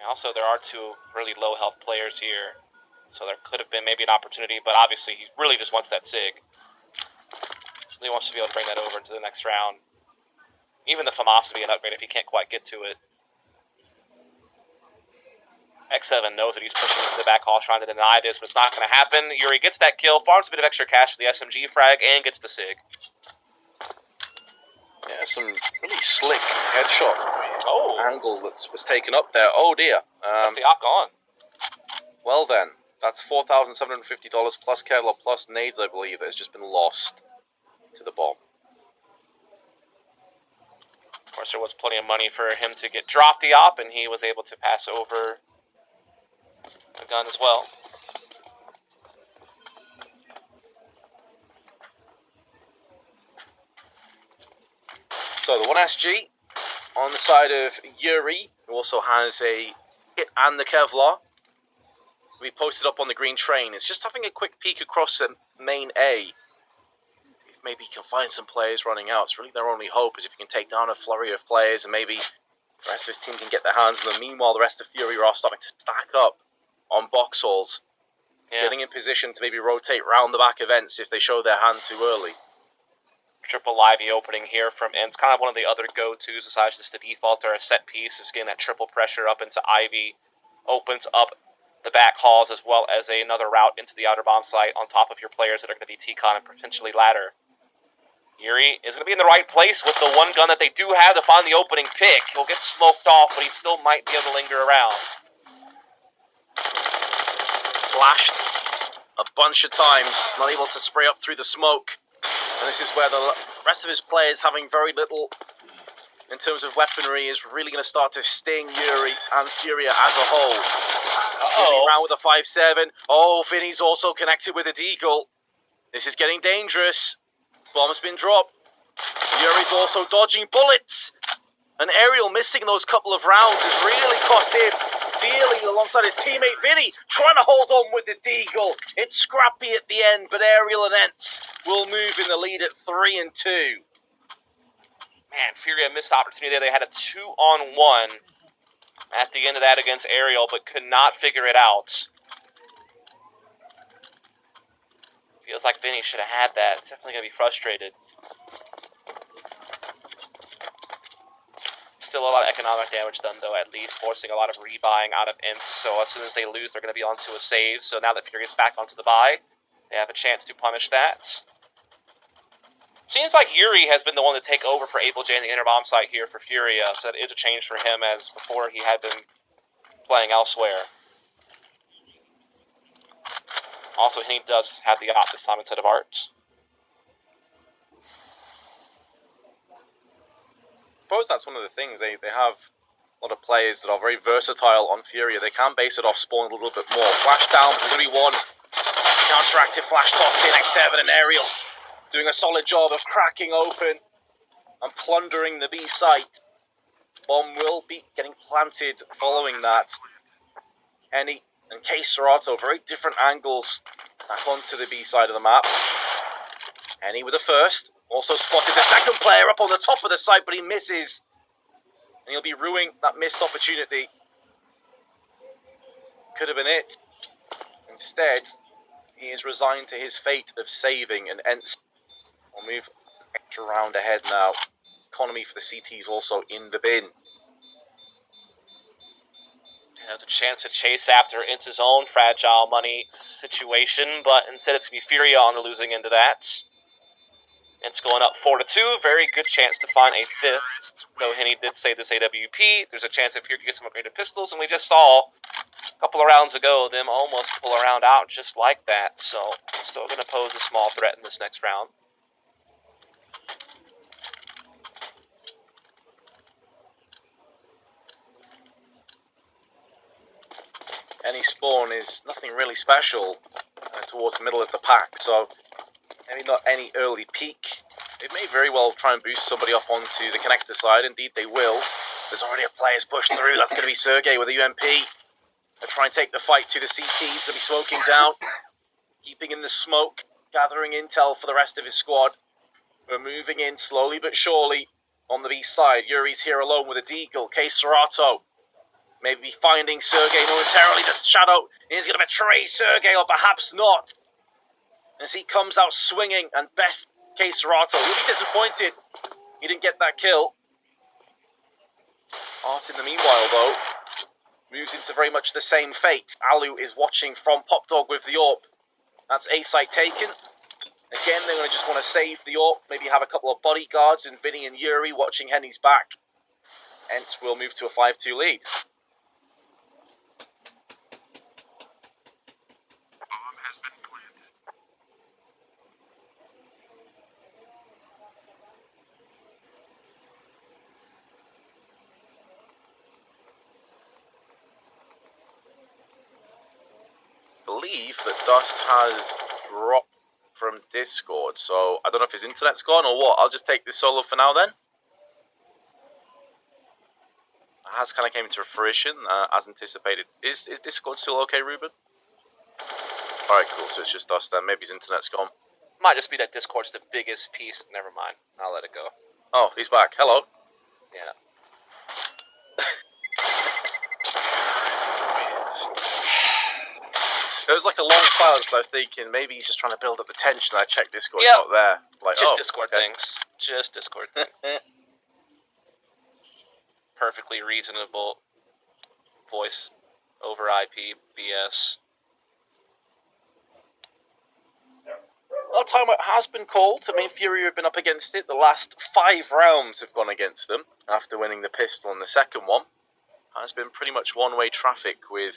Also, there are 2 really low health players here. So there could have been maybe an opportunity, but obviously he really just wants that SIG. He wants to be able to bring that over into the next round. Even the FAMAS would be an upgrade if he can't quite get to it. X7 knows that he's pushing into the back hall, trying to deny this, but it's not going to happen. Yuri gets that kill, farms a bit of extra cash for the SMG frag, and gets the SIG. Yeah, some really slick headshot angle that was taken up there. Oh dear. That's the op gone. Well then, that's $4,750 plus Kevlar plus nades, I believe, that has just been lost to the bomb. Of course, there was plenty of money for him to get dropped the op, and he was able to pass over a gun as well. So the 1SG on the side of Yuri, who also has a hit and the Kevlar. We posted up on the green train. It's just having a quick peek across the main A. If maybe you can find some players running out. It's really their only hope is if you can take down a flurry of players and maybe the rest of his team can get their hands on them. Meanwhile, the rest of Fury are starting to stack up on box halls. Yeah. Getting in position to maybe rotate round the back of Ence if they show their hand too early. Triple livey opening here from Ence. Kind of one of the other go-tos besides just the default or a set piece is getting that triple pressure up into Ivy. Opens up the back halls as well as another route into the outer bomb site on top of your players that are going to be T-Con and potentially ladder. Yuri is going to be in the right place with the one gun that they do have to find the opening pick. He'll get smoked off, but he still might be able to linger around. Flashed a bunch of times, not able to spray up through the smoke. And this is where the rest of his players, having very little in terms of weaponry, is really going to start to sting Yuri and Furia as a whole. Getting around with a 5-7. Oh, Vinny's also connected with a deagle. This is getting dangerous. Bomb's been dropped. Yuri's also dodging bullets. An aerial missing those couple of rounds has really cost him. Dealing alongside his teammate Vinny, trying to hold on with the deagle. It's scrappy at the end, but Aerial and Ence will move in the lead at 3 and 2. Man, Furia missed opportunity there. They had a 2-on-1 at the end of that against Aerial, but could not figure it out. Feels like Vinny should have had that. It's definitely going to be frustrated. Still a lot of economic damage done, though, at least, forcing a lot of rebuying out of Ence. So as soon as they lose, they're going to be onto a save. So now that Furia's back onto the buy, they have a chance to punish that. Seems like Yuri has been the one to take over for Able J in the inner bomb site here for Furia, so it is a change for him, as before he had been playing elsewhere. Also, he does have the op this time instead of Art. I suppose that's one of the things. They have a lot of players that are very versatile on Furia. They can base it off spawn a little bit more. Flash down, there's going to be one. Counteractive flash toss in X7 and Aerial. Doing a solid job of cracking open and plundering the B site. Bomb will be getting planted following that. Henny and K Serato, very different angles back onto the B side of the map. Henny with the first. Also spotted the second player up on the top of the site, but he misses. And he'll be ruining that missed opportunity. Could have been it. Instead, he is resigned to his fate of saving, and Ence will move an extra round ahead now. Economy for the CT's also in the bin. There's a chance to chase after Ence's own fragile money situation, but instead it's going to be Furia on the losing end of that. Ence going up 4-2. Very good chance to find a fifth. Though Henny did say this AWP, there's a chance that Furia gets some upgraded pistols, and we just saw a couple of rounds ago them almost pull a round out just like that. So still going to pose a small threat in this next round. Any spawn is nothing really special towards the middle of the pack, so maybe not any early peak. They may very well try and boost somebody up onto the connector side. Indeed, they will. There's already a player's pushed through. That's going to be Sergey with a UMP. They'll try and take the fight to the CT. He's going to be smoking down, keeping in the smoke, gathering intel for the rest of his squad. We're moving in slowly but surely on the B side. Yuri's here alone with a deagle. K Serato maybe finding Sergey momentarily. The shadow is going to betray Sergey, or perhaps not. As he comes out swinging, and Beth K Serato will be disappointed he didn't get that kill. Art in the meanwhile, though, moves into very much the same fate. Alu is watching from Pop Dog with the AWP. That's A site taken. Again, they're going to just want to save the AWP. Maybe have a couple of bodyguards and Vinny and Yuri watching Henny's back. Ence will move to a 5-2 lead. I believe that Dust has dropped from Discord, so I don't know if his internet's gone or what. I'll just take this solo for now then. It has kind of came into fruition as anticipated. Is Discord still okay, Ruben? Alright, cool, so it's just Dust then. Maybe his internet's gone. Might just be that Discord's the biggest piece. Never mind. I'll let it go. Oh, he's back. Hello. Yeah. There was like a long silence, so I was thinking maybe he's just trying to build up the tension. I checked Discord, Yep. not there. Like, Just oh, Discord okay. things. Just Discord things. Perfectly reasonable voice over IP BS. Well, timeout has been called. I mean, Furia have been up against it. The last 5 rounds have gone against them after winning the pistol in the second one. It's been pretty much one-way traffic with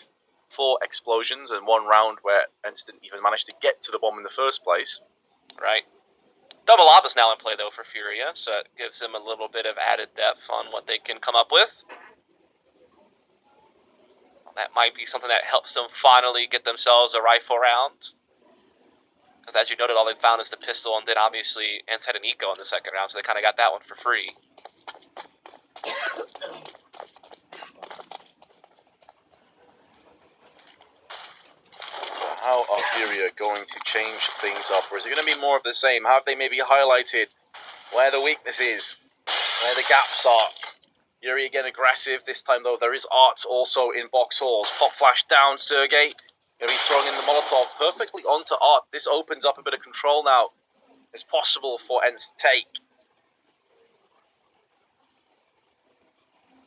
4 explosions and 1 round where Ence didn't even manage to get to the bomb in the first place. Right. Double op is now in play, though, for Furia, so it gives them a little bit of added depth on what they can come up with. That might be something that helps them finally get themselves a rifle round. Because as you noted, all they found is the pistol, and then obviously Ence had an eco in the second round, so they kind of got that one for free. How are Furia going to change things up? Or is it going to be more of the same? Have they maybe highlighted where the weakness is, where the gaps are? Yuri again aggressive. This time, though, there is Art also in box halls. Pop flash down, Sergey. Going to be throwing in the Molotov perfectly onto Art. This opens up a bit of control now. It's possible for Ence to take.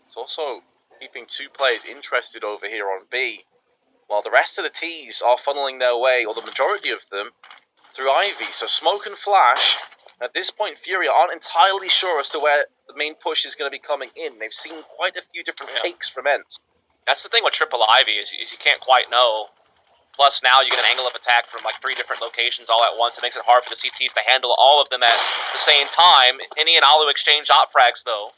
It's also keeping 2 players interested over here on B, while the rest of the T's are funneling their way, or the majority of them, through Ivy. So Smoke and Flash, at this point, Furia aren't entirely sure as to where the main push is going to be coming in. They've seen quite a few different takes from Ence. That's the thing with Triple Ivy, is you can't quite know. Plus now you get an angle of attack from like 3 different locations all at once. It makes it hard for the CTs to handle all of them at the same time. Innie and Alu exchange op frags, though.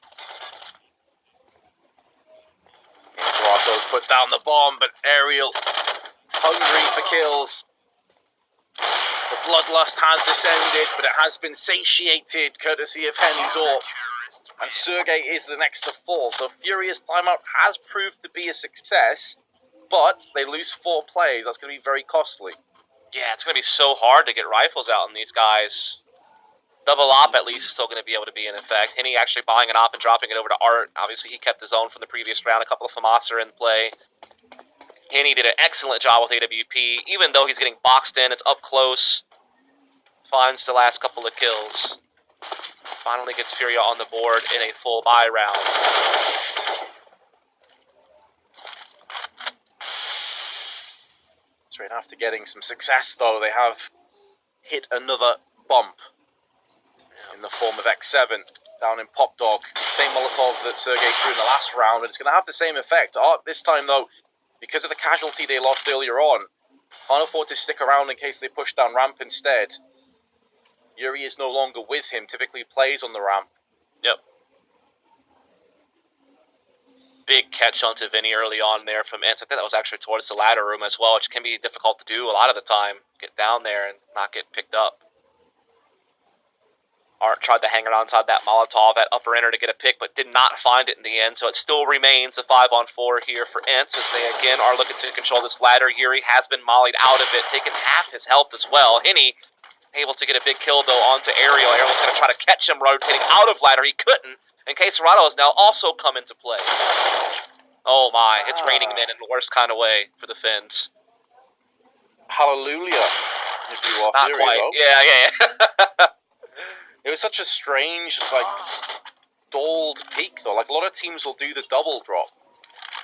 Toronto's put down the bomb, but Ariel, hungry for kills. The bloodlust has descended, but it has been satiated, courtesy of Henny's AWP. And Sergey is the next to fall, so Furia's timeout has proved to be a success, but they lose 4 plays. That's going to be very costly. Yeah, it's going to be so hard to get rifles out on these guys. Double op, at least, is still going to be able to be in effect. Henny actually buying an op and dropping it over to Art. Obviously, he kept his own from the previous round. A couple of FAMAS are in play. Henny did an excellent job with AWP. Even though he's getting boxed in, it's up close. Finds the last couple of kills. Finally gets Furia on the board in a full buy round. Straight after getting some success, though, they have hit another bump in the form of X7 down in Pop Dog. Same Molotov that Sergey threw in the last round, and it's going to have the same effect. Art this time, though, because of the casualty they lost earlier on, can't afford to stick around in case they push down ramp instead. Yuri is no longer with him, typically plays on the ramp. Yep. Big catch onto Vinny early on there from Ence. I think that was actually towards the ladder room as well, which can be difficult to do a lot of the time. Get down there and not get picked up. Art tried to hang around inside that Molotov at upper enter to get a pick, but did not find it in the end, so it still remains a 5-on-4 here for Ence, as they again are looking to control this ladder. Yuri has been mollied out of it, taking half his health as well. Henny able to get a big kill, though, onto Ariel. Ariel's going to try to catch him rotating out of ladder. He couldn't, and Caserado has now also come into play. Oh my, it's raining men in the worst kind of way for the Finns. Hallelujah, if you are Not Fury, quite. though. Yeah. It was such a strange, like, stalled peak, though. Like, a lot of teams will do the double drop.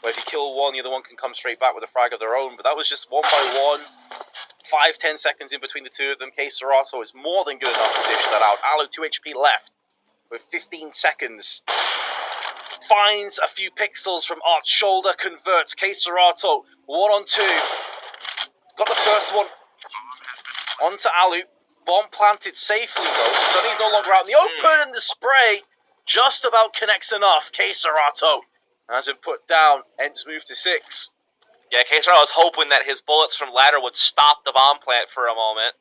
where if you kill one, the other one can come straight back with a frag of their own. But that was just 1 by 1, 5-10 seconds in between the two of them. K Serato is more than good enough to dish that out. Alu 2 HP left with 15 seconds. Finds a few pixels from Art's shoulder, converts. K Serato 1 on 2. Got the first one onto Alu. Bomb planted safely though. Sunny's no longer out in the open, and the spray just about connects enough. K Serato has been put down. Ence moved to 6. Yeah, K-Star was hoping that his bullets from ladder would stop the bomb plant for a moment.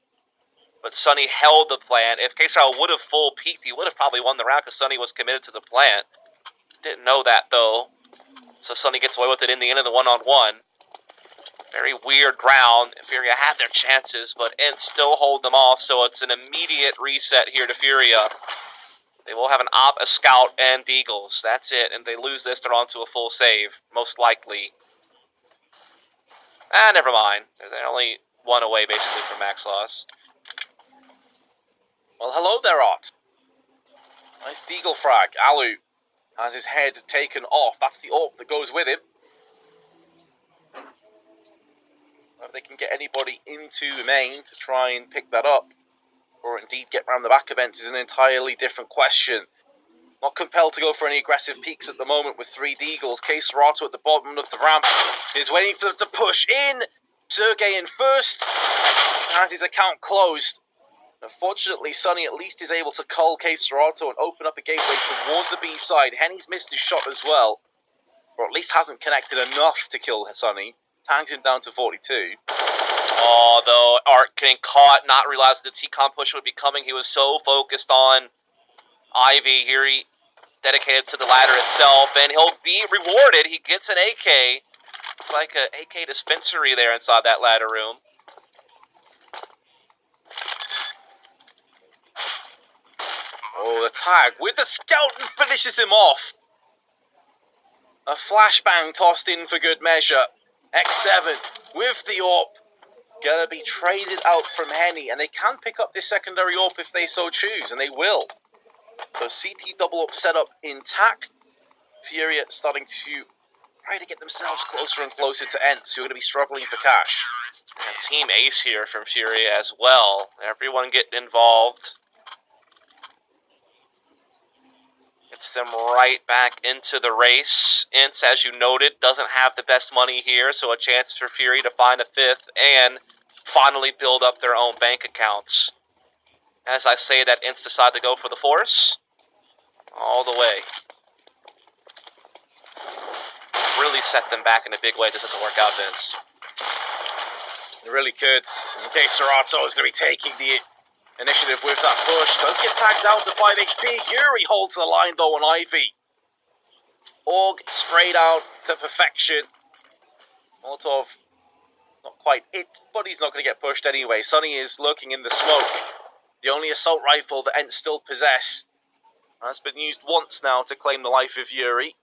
But Sunny held the plant. If K-Star would have full peaked, he would have probably won the round because Sunny was committed to the plant. Didn't know that, though. So Sunny gets away with it in the end of the one-on-one. Very weird round. Furia had their chances, but Ence still hold them off, so it's an immediate reset here to Furia. They will have an op, a scout, and Deagles. That's it, and they lose this, they're on to a full save, most likely. Never mind. They're only 1 away, basically, from max loss. Well, hello there, Art. Nice Deagle frag. Alu has his head taken off. That's the AWP that goes with him. Whether they can get anybody into main to try and pick that up, or indeed get round the back of Ence, is an entirely different question. Not compelled to go for any aggressive peaks at the moment with 3 Deagles. K Serato at the bottom of the ramp is waiting for them to push in. Sergey in first. Has his account closed. Unfortunately, Sunny at least is able to cull K Serato and open up a gateway towards the B side. Henny's missed his shot as well, or at least hasn't connected enough to kill Sunny. Tags him down to 42. Although Art getting caught, not realizing the T-Con push would be coming. He was so focused on Ivy. Here he dedicated to the ladder itself, and he'll be rewarded. He gets an AK. It's like an AK dispensary there inside that ladder room. Oh, the tag with the scout and finishes him off. A flashbang tossed in for good measure. X7 with the AWP. Gonna be traded out from Henny, and they can pick up this secondary AWP if they so choose, and they will. So CT double up setup intact. Furia starting to try to get themselves closer and closer to Ence, who are going to be struggling for cash. And Team Ace here from Furia as well. Everyone getting involved. Gets them right back into the race. Ence, as you noted, doesn't have the best money here, so a chance for Fury to find a 5th and finally build up their own bank accounts. As I say that, Ence decide to go for the force all the way. Really set them back in a big way. This doesn't work out, Vince. It really could. In case Serato is going to be taking the initiative with that push. Does get tagged down to 5 HP. Yuri holds the line though on Ivy. Org sprayed out to perfection. Molotov, not quite it, but he's not going to get pushed anyway. Sunny is lurking in the smoke. The only assault rifle that Ents still possess has been used once now to claim the life of Yuri.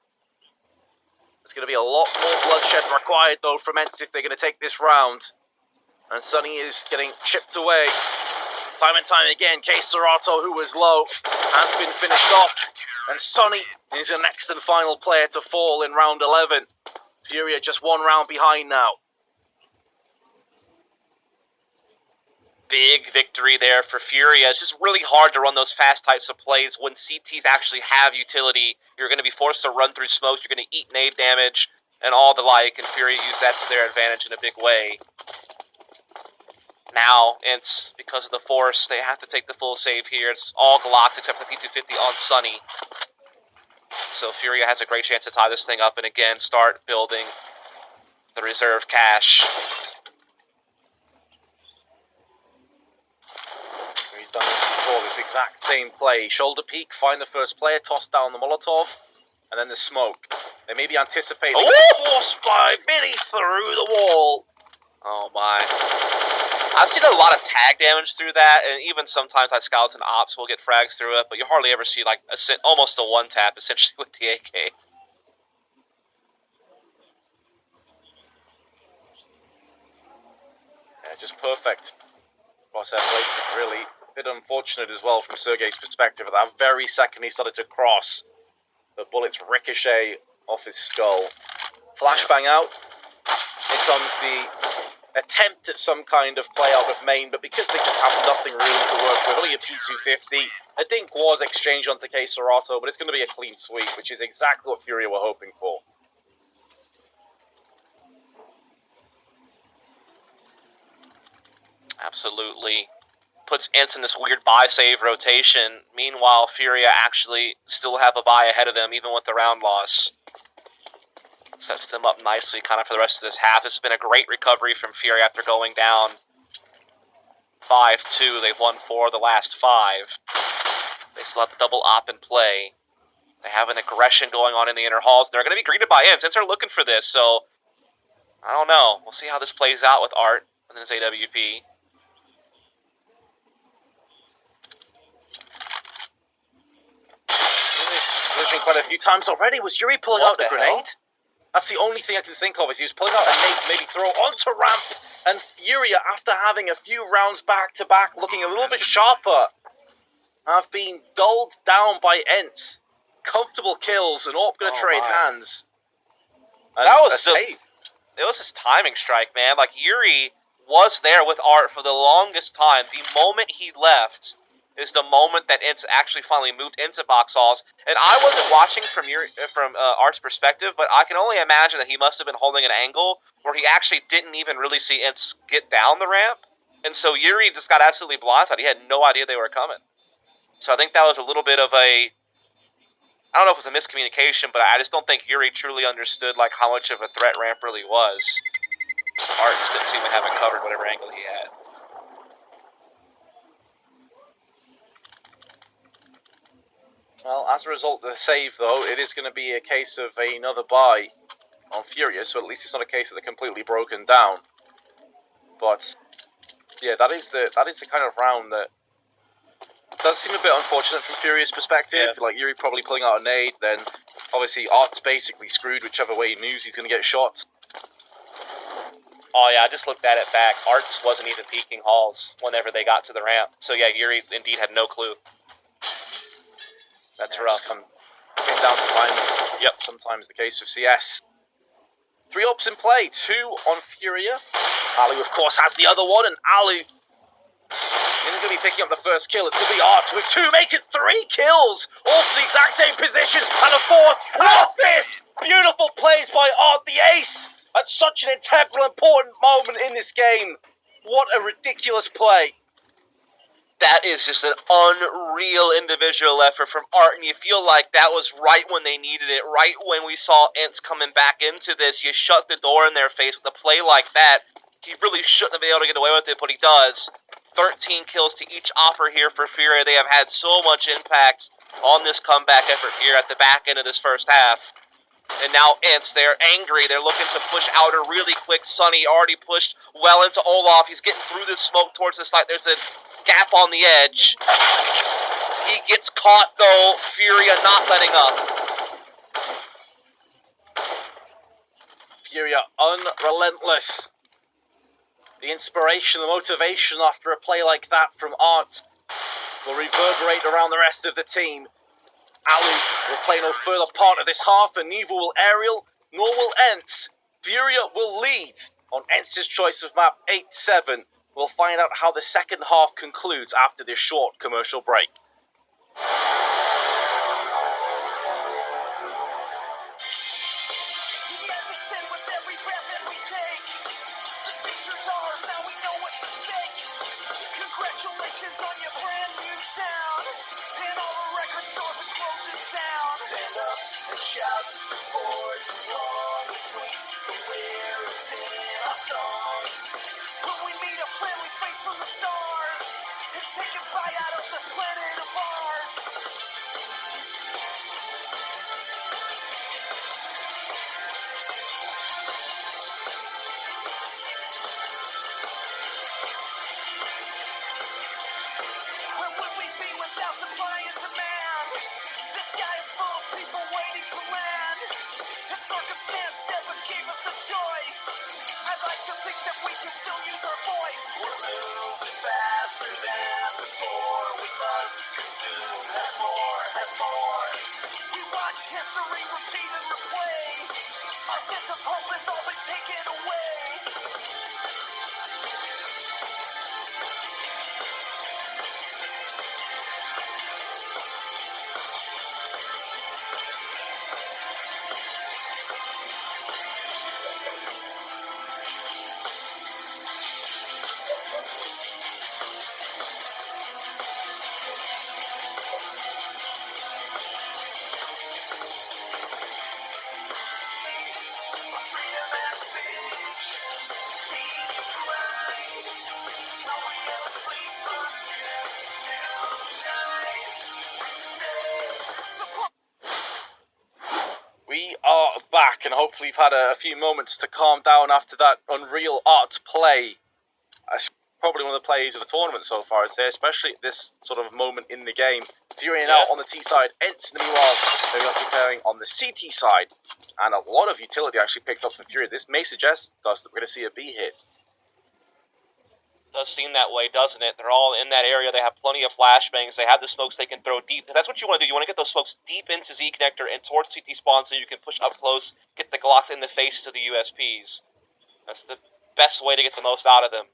There's going to be a lot more bloodshed required though from Ents if they're going to take this round. And Sunny is getting chipped away. Time and time again, K Serato, who was low, has been finished off. And Sunny is the next and final player to fall in round 11. Furia just 1 round behind now. Big victory there for Furia. It's just really hard to run those fast types of plays when CTs actually have utility. You're going to be forced to run through smoke, you're going to eat nade damage, and all the like, and Furia used that to their advantage in a big way. Now, it's because of the force, they have to take the full save here. It's all Glocks except for the P250 on Sunny. So Furia has a great chance to tie this thing up and again start building the reserve cash. He's done this before, this exact same play. Shoulder peek, find the first player, toss down the Molotov, and then the smoke. They may be anticipating force by Vinny through the wall. Oh my. I've seen a lot of tag damage through that, and even sometimes like scouts and ops will get frags through it, but you hardly ever see like almost a one-tap essentially with the AK. Yeah, just perfect. Crosshair placement, really. A bit unfortunate as well from Sergey's perspective. At that very second he started to cross, the bullets ricochet off his skull. Flashbang out. Here comes the attempt at some kind of play out of main, but because they just have nothing really to work with, only a P250. A dink was exchanged onto K Serato, but it's going to be a clean sweep, which is exactly what Furia were hoping for. Absolutely. Puts Ence in this weird buy save rotation. Meanwhile, Furia actually still have a buy ahead of them, even with the round loss. Sets them up nicely kind of for the rest of this half. This has been a great recovery from Furia after going down 5-2. They've won 4 of the last 5. They still have the double op in play. They have an aggression going on in the inner halls. They're going to be greeted by Ence. Ence are looking for this, so I don't know. We'll see how this plays out with Art and his AWP. Quite a few times already. Was Yuri pulling out a grenade? That's the only thing I can think of, is he was pulling out a nade to maybe throw onto ramp, and Furia, after having a few rounds back to back, looking a little bit sharper, have been dulled down by Ence. Comfortable kills, and Orp gonna trade hands. And that was a save. It was his timing strike, man. Like, Yuri was there with Art for the longest time. The moment he left is the moment that Ence actually finally moved into box halls. And I wasn't watching from Art's perspective, but I can only imagine that he must have been holding an angle where he actually didn't even really see Ence get down the ramp. And so Yuri just got absolutely blindsided. He had no idea they were coming. So I think that was a little bit of a, I don't know if it was a miscommunication, but I just don't think Yuri truly understood like how much of a threat ramp really was. Art just didn't seem to have it covered whatever angle he had. Well, as a result of the save, though, it is going to be a case of another buy on Furia, so at least it's not a case that they're completely broken down. But yeah, that is the kind of round that does seem a bit unfortunate from Furia's perspective. Yeah. Like, Yuri probably pulling out a nade, then obviously Art's basically screwed whichever way he moves, he's going to get shot. Oh yeah, I just looked at it back. Arts wasn't even peeking halls whenever they got to the ramp. So yeah, Yuri indeed had no clue. That's rough. Came down to timing. Yep, sometimes the case with CS. 3 ops in play, 2 on Furia. Alu, of course, has the other one, and Alu isn't going to be picking up the first kill. It's going to be Art with 2, making 3 kills, all from the exact same position, and a 4th, and a 5th. Beautiful plays by Art, the ace, at such an integral, important moment in this game. What a ridiculous play. That is just an unreal individual effort from Art, and you feel like that was right when they needed it, right when we saw Ence coming back into this. You shut the door in their face with a play like that. He really shouldn't have been able to get away with it, but he does. 13 kills to each opper here for Furia. They have had so much impact on this comeback effort here at the back end of this first half. And now Ence, they're angry. They're looking to push outer really quick. Sunny already pushed well into Olaf. He's getting through this smoke towards the site. There's a gap on the edge. He gets caught, though. Furia not letting up. Furia unrelentless. The inspiration, the motivation after a play like that from Art will reverberate around the rest of the team. Alu will play no further part of this half, and neither will Aerial, nor will Ence. Furia will lead on Ence's choice of map 8-7. We'll find out how the second half concludes after this short commercial break. Congratulations on your brand new sound, and all the record stores are closing down. Stand up and shout before too long. Please the lyrics in our songs. When we meet a friendly face from the stars, and take a bite out of this planet of ours. Where would we be without supply and demand? The sky is full of people waiting to land. The circumstance never gave us a choice. I'd like to think that we can still use our voice. We're moving faster than before. We must consume, have more, have more. We watch history repeat and replay. My sense of hope has all been taken away. Freedom and speech, team pride. Are we ever sleep again tonight? We are back, and hopefully you've had a few moments to calm down after that unreal art play. That's probably one of the plays of the tournament so far, I'd say, especially at this sort of moment in the game. Furia now on the T side, Ence meanwhile maybe preparing on the CT side, and a lot of utility actually picked up from Furia. This may suggest to us that we're going to see a B hit. Does seem that way, doesn't it? They're all in that area. They have plenty of flashbangs. They have the smokes they can throw deep. That's what you want to do. You want to get those smokes deep into Z connector and towards CT spawn so you can push up close, get the Glocks in the faces of the USPs. That's the best way to get the most out of them.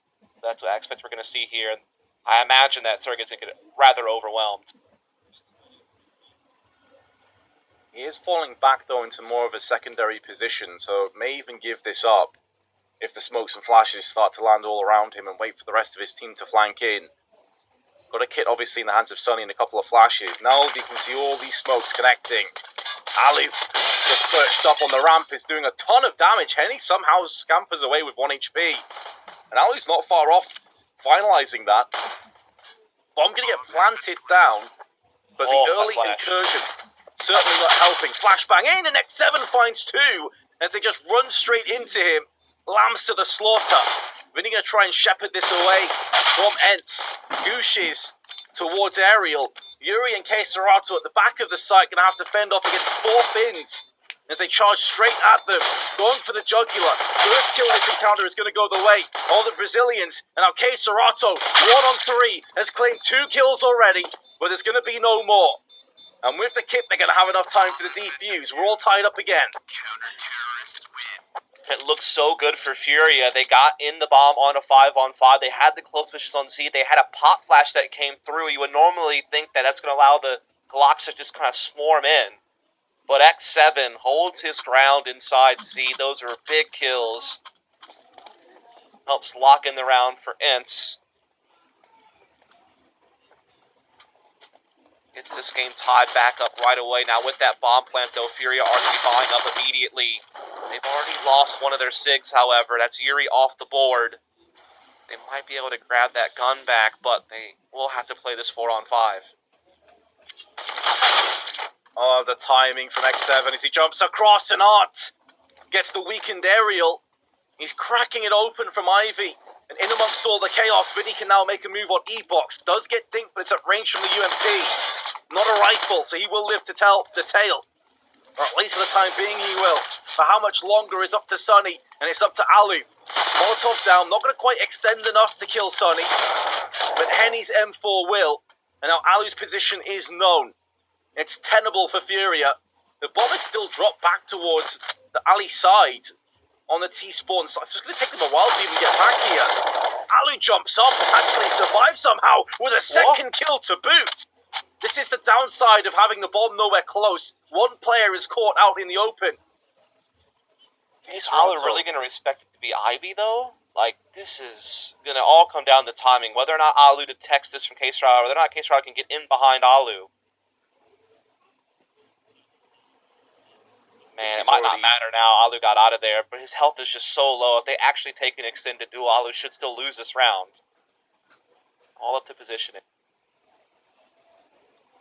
That's what I expect we're going to see here. And I imagine that Surrog's going to get rather overwhelmed. He is falling back, though, into more of a secondary position, so may even give this up if the smokes and flashes start to land all around him and wait for the rest of his team to flank in. Got a kit, obviously, in the hands of Sunny and a couple of flashes. Now you can see all these smokes connecting. Ali, just perched up on the ramp, is doing a ton of damage. Henny somehow scampers away with 1 HP. And Ali's not far off finalising that. Bomb going to get planted down, but the early incursion certainly not helping. Flashbang in, and X7 finds 2 as they just run straight into him. Lambs to the slaughter. Vinny going to try and shepherd this away from Ence. Gooshes towards Aerial. Yuri and Keserato at the back of the site going to have to fend off against 4 Finns as they charge straight at them, going for the jugular. First kill in this encounter is going to go the way of the Brazilians. And now Keserato, 1 on 3, has claimed 2 kills already, but there's going to be no more. And with the kit, they're going to have enough time for the defuse. We're all tied up again. It looks so good for Furia. They got in the bomb on a 5-on-5. They had the close pushes on Z. They had a pop flash that came through. You would normally think that that's going to allow the Glocks to just kind of swarm in. But X7 holds his ground inside Z. Those are big kills. Helps lock in the round for Ence. Gets this game tied back up right away. Now with that bomb plant, though, Furia are going to be buying up immediately. They've already lost one of their SIGs, however. That's Yuri off the board. They might be able to grab that gun back, but they will have to play this 4-on-5. Oh, the timing from X7 as he jumps across and Art gets the weakened Aerial. He's cracking it open from Ivy. And in amongst all the chaos, Vinny can now make a move on E-Box. Does get dinked, but it's at range from the UMP. Not a rifle, so he will live to tell the tale. Or at least for the time being he will. For how much longer is up to Sunny, and it's up to Alu. Molotov down, not going to quite extend enough to kill Sunny. But Henny's M4 will. And now Alu's position is known. It's tenable for Furia. The bomb is still dropped back towards the Ali side. On the T-spawn side. So it's going to take them a while to even get back here. Alu jumps up and actually survives somehow with a second kill to boot. This is the downside of having the bomb nowhere close. One player is caught out in the open. Is Alu really going to respect it to be Ivy, though? Like, this is going to all come down to timing. Whether or not Alu detects this from K-Stroud, whether or not K-Stroud can get in behind Alu. Man, it might not matter now. Alu got out of there, but his health is just so low. If they actually take an extended duel, Alu should still lose this round. All up to positioning.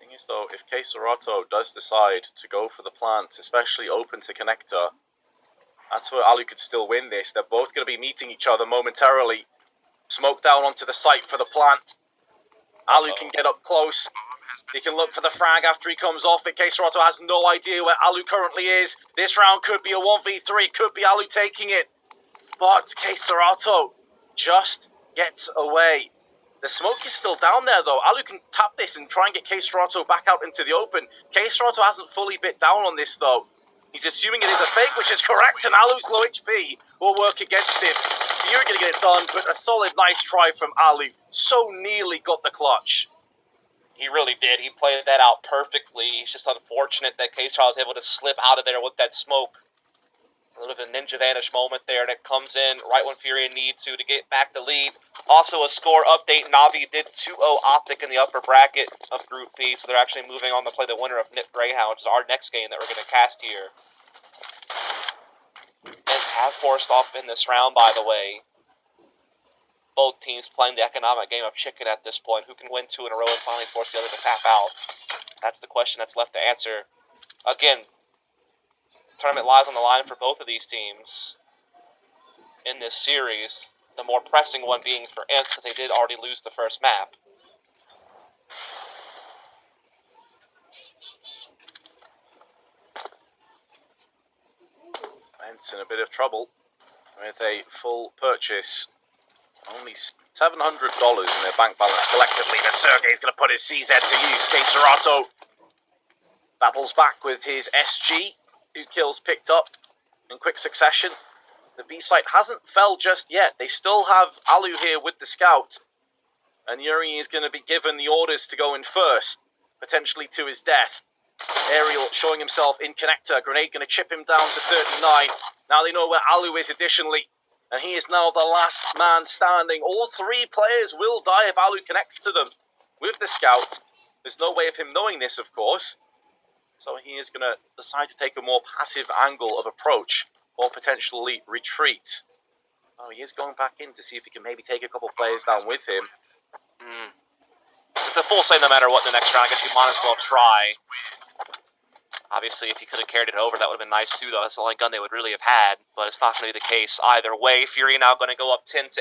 Thing is, though, if Keserato does decide to go for the plant, especially open to connector, that's where Alu could still win this. They're both going to be meeting each other momentarily. Smoke down onto the site for the plant. Alu can get up close. He can look for the frag after he comes off it. Keserato has no idea where Alu currently is. This round could be a 1v3. Could be Alu taking it. But Keserato just gets away. The smoke is still down there, though. Alu can tap this and try and get Keserato back out into the open. Keserato hasn't fully bit down on this, though. He's assuming it is a fake, which is correct, and Alu's low HP will work against him. Furia gonna get it done, but a solid, nice try from Alu. So nearly got the clutch. He really did. He played that out perfectly. It's just unfortunate that K-Star was able to slip out of there with that smoke. A little bit of a ninja vanish moment there, and it comes in right when Furia needs to get back the lead. Also, a score update. Navi did 2-0 Optic in the upper bracket of Group B, so they're actually moving on to play the winner of Nip Greyhound, which is our next game that we're going to cast here. Ence have forced off in this round, by the way. Both teams playing the economic game of chicken at this point. Who can win 2 in a row and finally force the other to tap out? That's the question that's left to answer. Again, tournament lies on the line for both of these teams in this series. The more pressing one being for Ence because they did already lose the first map. Ence in a bit of trouble with a full purchase. Only $700 in their bank balance collectively. But Sergey's going to put his CZ to use. K-Serato battles back with his SG. 2 kills picked up in quick succession. The B site hasn't fell just yet. They still have Alu here with the scout. And Yuri is going to be given the orders to go in first, potentially to his death. Ariel showing himself in connector. Grenade going to chip him down to 39. Now they know where Alu is additionally. And he is now the last man standing. All 3 players will die if Alu connects to them with the scout. There's no way of him knowing this, of course. So he is going to decide to take a more passive angle of approach or potentially retreat. Oh, he is going back in to see if he can maybe take a couple players down with him. It's a full save no matter what in the next round. I guess you might as well try. Obviously, if he could have carried it over, that would have been nice too, though. That's the only gun they would really have had, but it's not going to be the case either way. Fury now going to go up 10-8.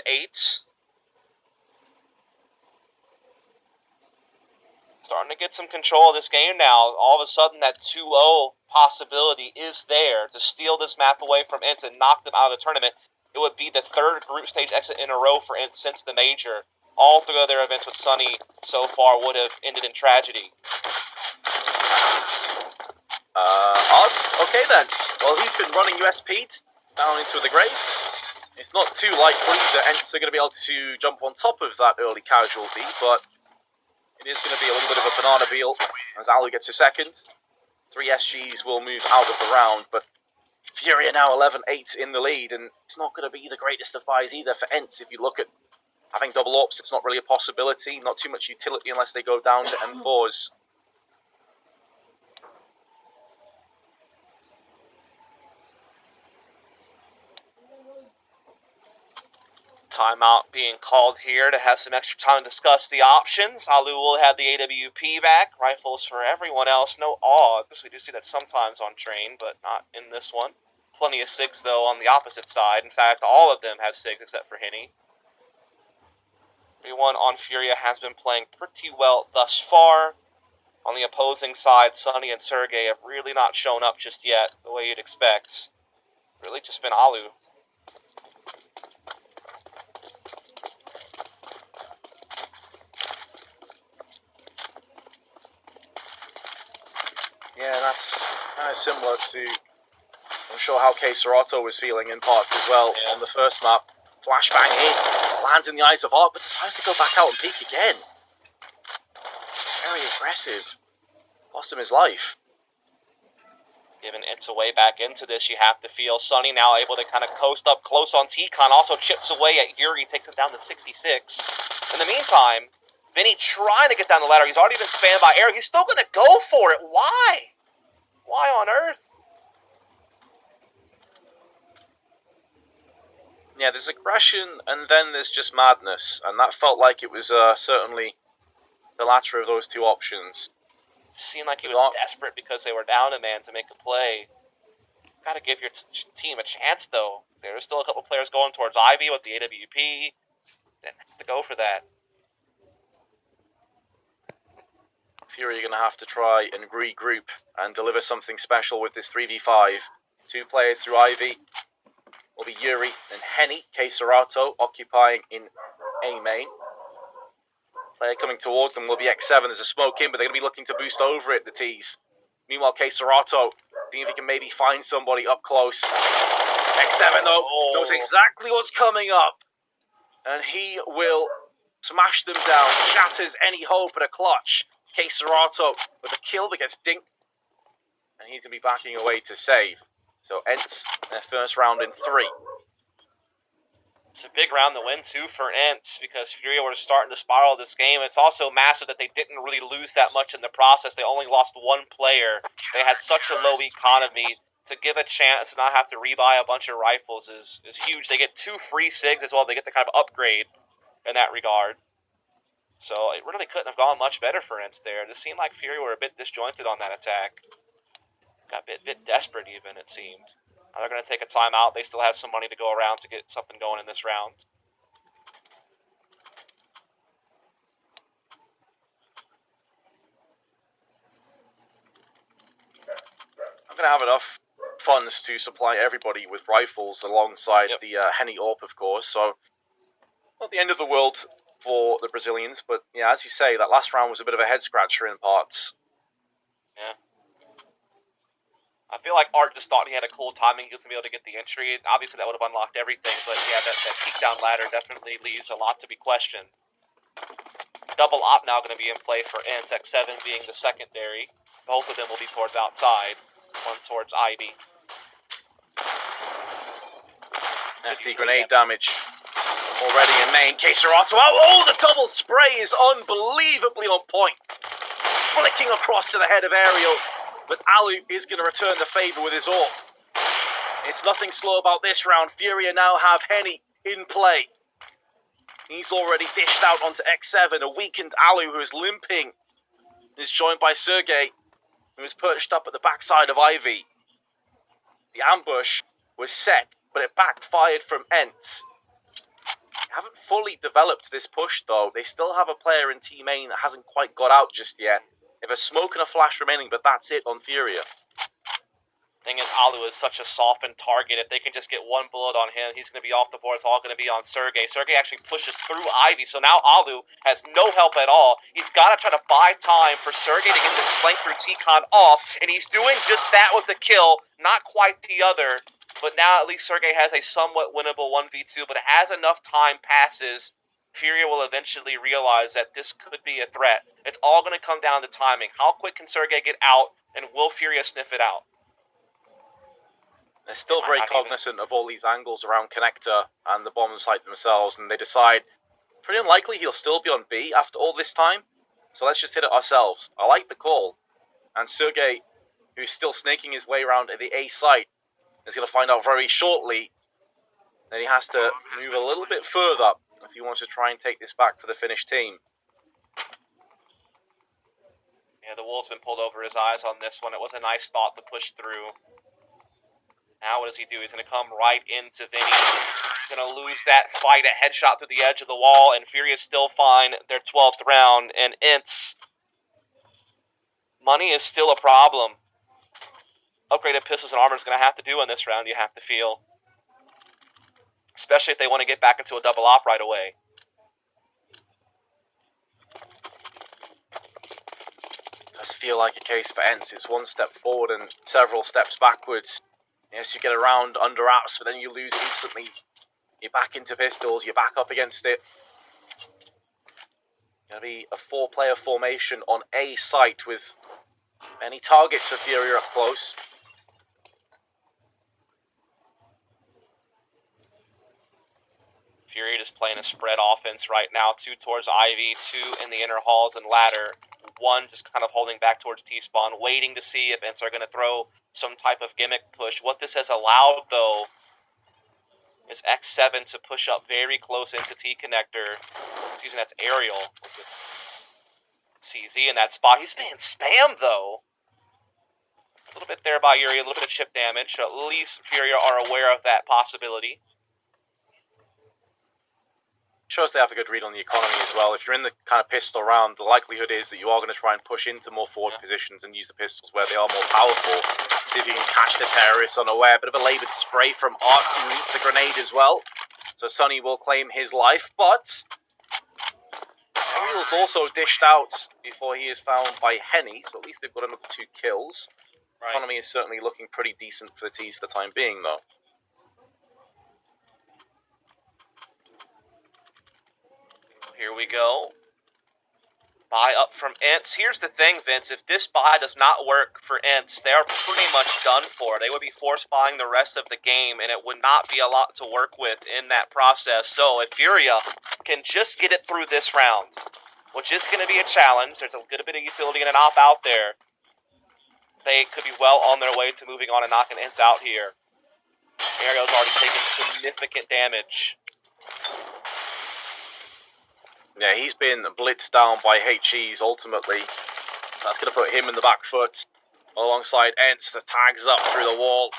Starting to get some control of this game now. All of a sudden, that 2-0 possibility is there to steal this map away from Ence and knock them out of the tournament. It would be the 3rd group stage exit in a row for Ence since the major. All 3 of their events with Sunny so far would have ended in tragedy. Odds? Okay then. Well, he's been running USP'd down into the grave. It's not too likely that Ence are going to be able to jump on top of that early casualty, but it is going to be a little bit of a banana peel as Alu gets a second. 3 SGs will move out of the round, but Furia now 11-8 in the lead, and it's not going to be the greatest of buys either for Ence. If you look at having double ops, it's not really a possibility. Not too much utility unless they go down to M4s. Timeout being called here to have some extra time to discuss the options. Alu will have the AWP back. Rifles for everyone else. No AUGs. We do see that sometimes on train, but not in this one. Plenty of SIGs, though, on the opposite side. In fact, all of them have SIGs except for Henny. Everyone on Furia has been playing pretty well thus far. On the opposing side, Sunny and Sergey have really not shown up just yet, the way you'd expect. Really just been Alu. Yeah, that's kind of similar to, I'm sure, how K-Serato was feeling in parts as well on the first map. Flashbang in, lands in the eyes of Arc, but decides to go back out and peek again. Very aggressive. Lost him his life. Giving Ence a way back into this, you have to feel. Sunny now able to kind of coast up close on T-Con. Also chips away at Yuri, takes him down to 66. In the meantime, Vinny trying to get down the ladder. He's already been spammed by air. He's still going to go for it. Why? Why on earth? Yeah, there's aggression, and then there's just madness. And that felt like it was certainly the latter of those 2 options. Seemed like he was desperate because they were down a man to make a play. Got to give your team a chance, though. There's still a couple players going towards Ivy with the AWP. Didn't have to go for that. Fury are going to have to try and regroup and deliver something special with this 3v5. 2 players through Ivy will be Yuri and Henny. K-Serato occupying in A main. Player coming towards them will be X7. There's a smoke in, but they're going to be looking to boost over it, the T's. Meanwhile, K-Serato seeing if he can maybe find somebody up close. X7 though knows exactly what's coming up, and he will smash them down, shatters any hope at a clutch. K Serato with a kill that gets dinked, and he's going to be backing away to save. So Ence, their first round in 3. It's a big round to win, too, for Ence, because Furia were starting to spiral this game. It's also massive that they didn't really lose that much in the process. They only lost 1 player. They had such a low economy. To give a chance and not have to rebuy a bunch of rifles is huge. They get 2 free SIGs as well. They get the kind of upgrade in that regard. So it really couldn't have gone much better for Ence there. It seemed like Furia were a bit disjointed on that attack. Got a bit desperate even, it seemed. Now they're going to take a timeout. They still have some money to go around to get something going in this round. I'm going to have enough funds to supply everybody with rifles alongside the Henny AWP, of course. So, not the end of the world for the Brazilians, but yeah, as you say, that last round was a bit of a head-scratcher in parts. Yeah. I feel like Art just thought he had a cool timing. He was going to be able to get the entry. Obviously, that would have unlocked everything, but yeah, that peek down ladder definitely leaves a lot to be questioned. Double op now going to be in play for Ence, X7 being the secondary. Both of them will be towards outside, one towards Ivy. FD grenade damage already in main. K Serato out. Oh, the double spray is unbelievably on point. Flicking across to the head of Ariel. But Alu is going to return the favour with his AWP. It's nothing slow about this round. Furia now have Henny in play. He's already dished out onto X7. A weakened Alu who is limping is joined by Sergey, who is perched up at the backside of Ivy. The ambush was set, but it backfired from Ence. They haven't fully developed this push, though. They still have a player in Team Main that hasn't quite got out just yet. They have a smoke and a flash remaining, but that's it on Furia. Thing is, Alu is such a softened target. If they can just get 1 bullet on him, he's going to be off the board. It's all going to be on Sergey. Sergey actually pushes through Ivy, so now Alu has no help at all. He's got to try to buy time for Sergey to get this flank through T-Con off, and he's doing just that with the kill. Not quite the other, but now at least Sergey has a somewhat winnable 1v2, but as enough time passes, Furia will eventually realize that this could be a threat. It's all going to come down to timing. How quick can Sergey get out, and will Furia sniff it out? They're still very cognizant of all these angles around Connector and the bomb site themselves, and they decide pretty unlikely he'll still be on B after all this time, so let's just hit it ourselves. I like the call. And Sergey, who's still snaking his way around at the A site, is going to find out very shortly that he has to move a little bit further if he wants to try and take this back for the Finnish team. Yeah, the wool's been pulled over his eyes on this one. It was a nice thought to push through. Now what does he do? He's going to come right into Vinny. He's going to lose that fight. A headshot through the edge of the wall, and Furia still fine their 12th round. And Ence, money is still a problem. Upgraded pistols and armor is going to have to do in this round, you have to feel. Especially if they want to get back into a double op right away. Does feel like a case for Ence. It's 1 step forward and several steps backwards. Yes, you get around under apps, but then you lose instantly. You're back into pistols, you're back up against it. Gonna be a 4-player formation on A site with many targets for Furia up close. Furia just playing a spread offense right now. 2 towards Ivy, 2 in the inner halls and ladder. 1 just kind of holding back towards T-spawn, waiting to see if Ence are going to throw some type of gimmick push. What this has allowed, though, is X7 to push up very close into T-connector. Using that's Ariel. CZ in that spot. He's being spammed, though. A little bit there by Yuri, a little bit of chip damage. So at least Furia are aware of that possibility. Shows they have a good read on the economy as well. If you're in the kind of pistol round, the likelihood is that you are going to try and push into more forward positions and use the pistols where they are more powerful. See if you can catch the terrorists unaware. Bit of a laboured spray from Art, who meets a grenade as well. So Sonny will claim his life, but Ariel's also dished out before he is found by Henny, so at least they've got another 2 kills. Economy is certainly looking pretty decent for the T's for the time being, though. Here we go. Buy up from Ence. Here's the thing, Vince. If this buy does not work for Ence, they're pretty much done for. They would be force buying the rest of the game, and it would not be a lot to work with in that process. So if Furia can just get it through this round, which is going to be a challenge, there's a good bit of utility and an op out there, they could be well on their way to moving on and knocking Ence out here. Mario's already taken significant damage. Yeah, he's been blitzed down by HEs ultimately. That's going to put him in the back foot. Alongside Ence, the tags up through the wall.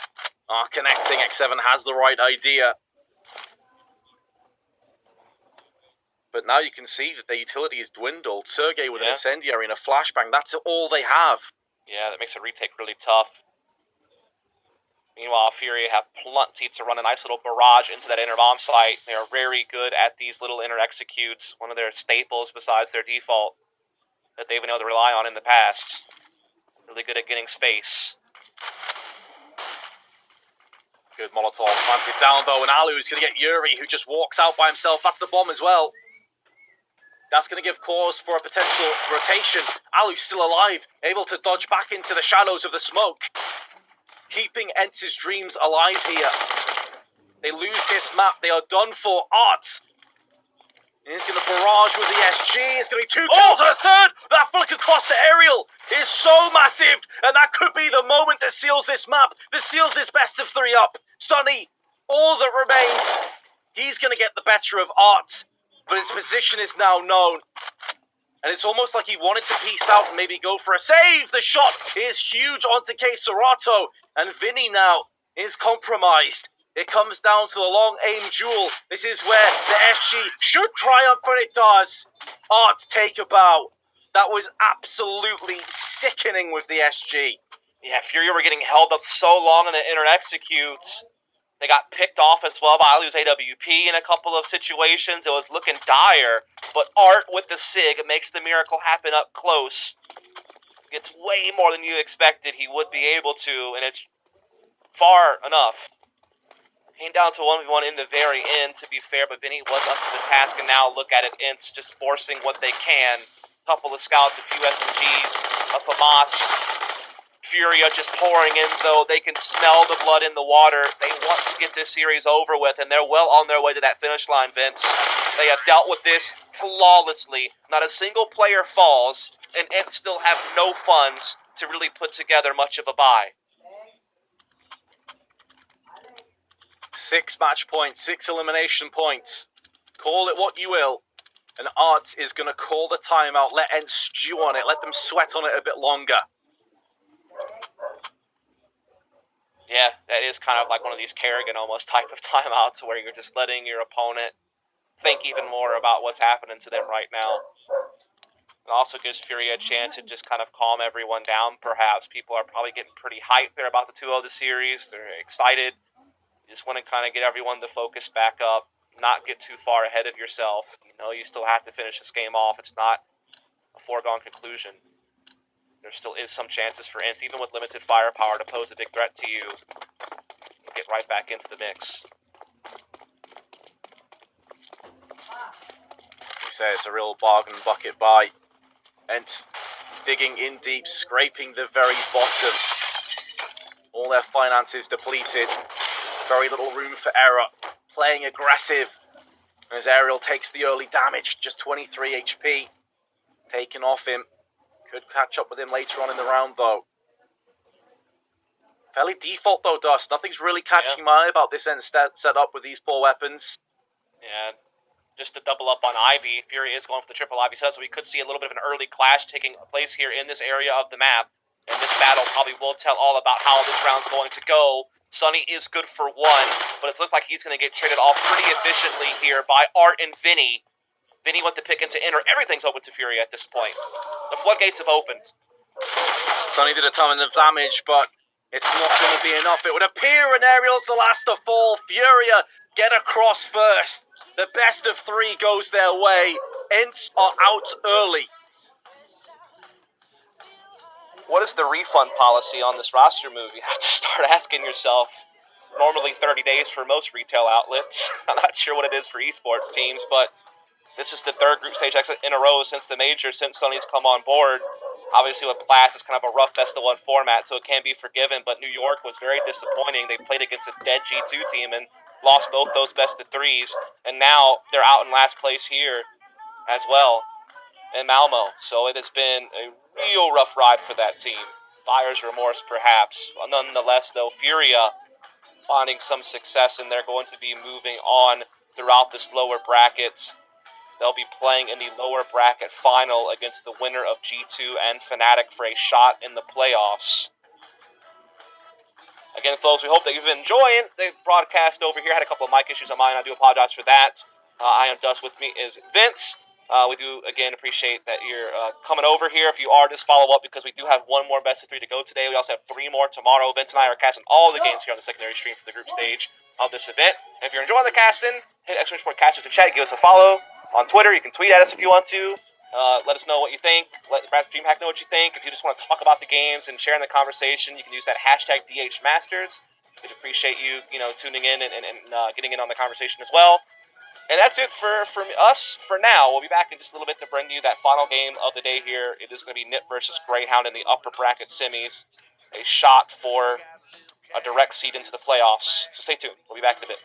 Connecting, X7 has the right idea. But now you can see that their utility is dwindled. Sergey with an incendiary and a flashbang, that's all they have. Yeah, that makes a retake really tough. Meanwhile, Furia have plenty to run a nice little barrage into that inner bomb site. They are very good at these little inner executes, one of their staples besides their default that they've been able to rely on in the past. Really good at getting space. Good Molotov planted down though, and Alu's going to get Yuri, who just walks out by himself. That's the bomb as well. That's going to give cause for a potential rotation. Alu's still alive, able to dodge back into the shadows of the smoke. Keeping Ence's dreams alive here. They lose this map, they are done for. Art. He's going to barrage with the SG. It's going to be 2 kills and a third. That flick across the aerial is so massive, and that could be the moment that seals this map, that seals this best of 3 up. Sonny, all that remains, he's going to get the better of Art, but his position is now known. And it's almost like he wanted to peace out and maybe go for a save. The shot is huge onto K Serato, and Vinny now is compromised. It comes down to the long aim duel. This is where the SG should triumph, and it does. Art, take a bow. That was absolutely sickening with the SG. Yeah, Furia were getting held up so long in the inner executes. They got picked off as well by Alu's AWP in a couple of situations. It was looking dire, but Art with the SIG makes the miracle happen up close. Gets way more than you expected he would be able to, and it's far enough. Came down to 1v1 in the very end, to be fair, but Vinny was up to the task, and now look at it, Ence just forcing what they can. Couple of scouts, a few SMGs, a FAMAS. Furia just pouring in, though. They can smell the blood in the water. They want to get this series over with, and they're well on their way to that finish line, Vince. They have dealt with this flawlessly. Not a single player falls, and Ence still have no funds to really put together much of a buy. 6 match points, 6 elimination points. Call it what you will. And Art is going to call the timeout. Let Ence stew on it. Let them sweat on it a bit longer. Yeah, that is kind of like one of these Kerrigan almost type of timeouts where you're just letting your opponent think even more about what's happening to them right now. It also gives Furia a chance to just kind of calm everyone down, perhaps. People are probably getting pretty hyped. They're about to 2-0 the series. They're excited. You just want to kind of get everyone to focus back up, not get too far ahead of yourself. You know, you still have to finish this game off. It's not a foregone conclusion. There still is some chances for Ence, even with limited firepower, to pose a big threat to you. Get right back into the mix. As you say, it's a real bargain bucket buy. Ence digging in deep, scraping the very bottom. All their finances depleted. Very little room for error. Playing aggressive. As Ariel takes the early damage, just 23 HP. Taken off him. Could catch up with him later on in the round, though. Fairly default, though, Dust. Nothing's really catching my eye about this end set up with these 4 weapons. Yeah, just to double up on Ivy, Fury is going for the triple Ivy set, so we could see a little bit of an early clash taking place here in this area of the map. And this battle probably will tell all about how this round's going to go. Sonny is good for 1, but it looks like he's going to get traded off pretty efficiently here by Art and Vinny. Vinny went to pick into inner. Everything's open to Fury at this point. The floodgates have opened. Sonny did a ton of damage, but it's not going to be enough. It would appear, and Ariel's the last to fall. Furia get across first. The best of 3 goes their way. Ence are out early. what is the refund policy on this roster move? You have to start asking yourself. Normally 30 days for most retail outlets. I'm not sure what it is for esports teams, but this is the third group stage exit in a row since the major, since Sony's come on board. Obviously, with Blast, it's kind of a rough best-of-1 format, so it can be forgiven, but New York was very disappointing. They played against a dead G2 team and lost both those best-of-3s, and now they're out in last place here as well in Malmö. So it has been a real rough ride for that team. Buyer's remorse, perhaps. Nonetheless, though, Furia finding some success, and they're going to be moving on throughout this lower brackets. They'll be playing in the lower bracket final against the winner of G2 and Fnatic for a shot in the playoffs. Again, folks, we hope that you've been enjoying the broadcast over here. I had a couple of mic issues on mine. I do apologize for that. I am Dust. With me is Vince. We do, again, appreciate that you're coming over here. If you are, just follow up because we do have one more best of 3 to go today. We also have 3 more tomorrow. Vince and I are casting all the games here on the secondary stream for the group stage of this event. And if you're enjoying the casting, hit !Casters to chat. Give us a follow on Twitter. You can tweet at us if you want to. Let us know what you think. Let DreamHack know what you think. If you just want to talk about the games and share in the conversation, you can use that hashtag DHMasters. We'd appreciate you, tuning in and getting in on the conversation as well. And that's it for us for now. We'll be back in just a little bit to bring you that final game of the day here. It is going to be Nip versus Greyhound in the upper bracket semis. A shot for a direct seed into the playoffs. So stay tuned. We'll be back in a bit.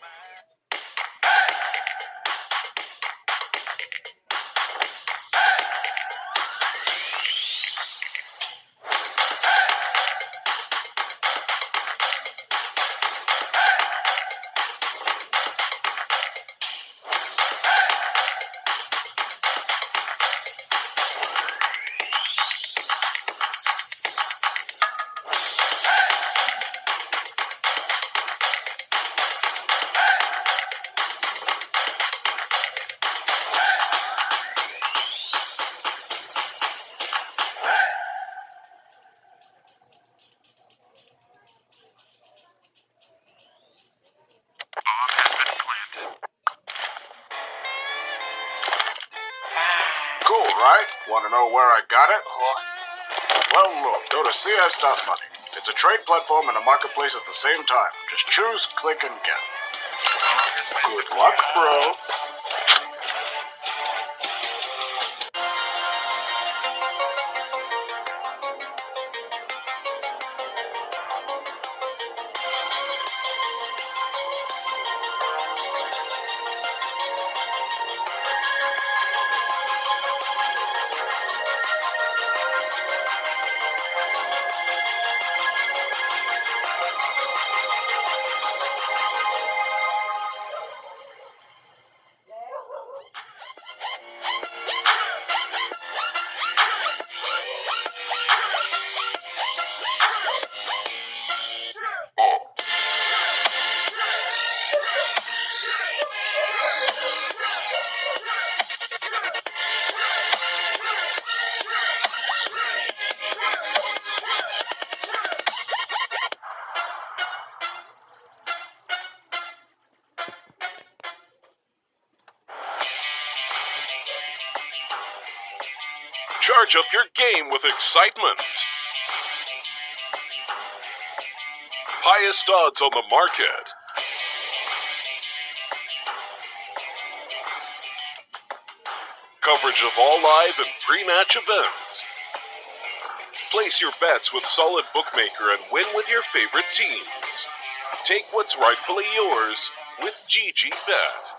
Cool, right? Want to know where I got it? Well, look, go to CS.money. It's a trade platform and a marketplace at the same time. Just choose, click, and get. Good luck, bro. Charge up your game with excitement. Highest odds on the market. Coverage of all live and pre-match events. Place your bets with Solid Bookmaker and win with your favorite teams. Take what's rightfully yours with GG Bet.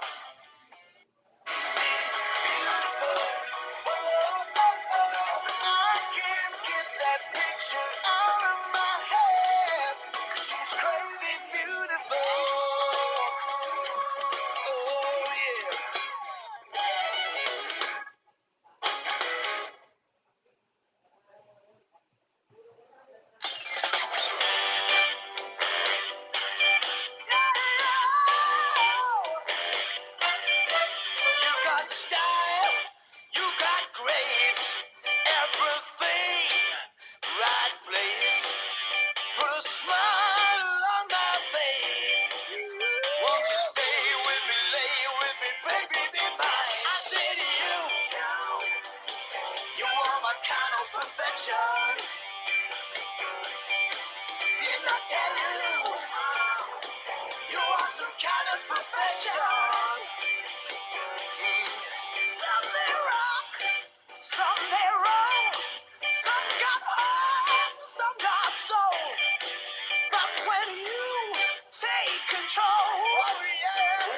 tell you, you are some kind of perfection. Some they rock, some they roll, some got heart, some got soul. But when you take control,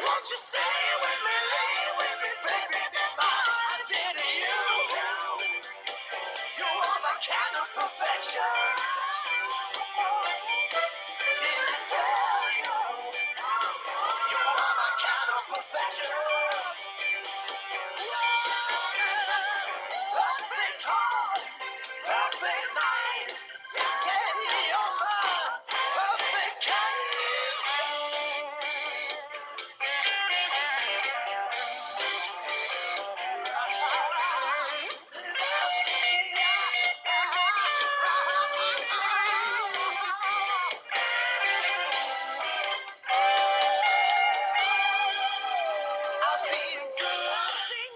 won't you stay with me, lay with me, baby, be mine? I said to you, you are my kind of perfection. Didn't I tell you, you are my kind of perfection? Perfect heart, perfect mind. Yeah, you're my perfect kind. I've seen good, I've seen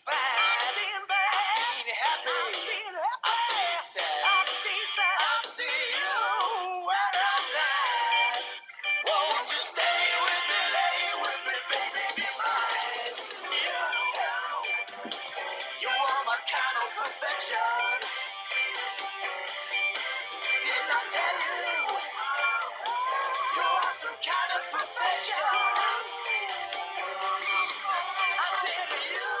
bad, I've seen happy, I've seen sad, I've seen you when I'm glad. Won't you stay with me, lay with me, baby, be mine? You are my kind of perfection. Didn't I tell you? You are some kind of perfection. I said to you,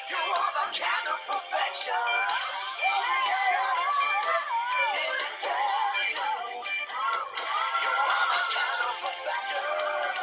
you are my kind of perfection. Didn't I tell you? You are my kind of perfection.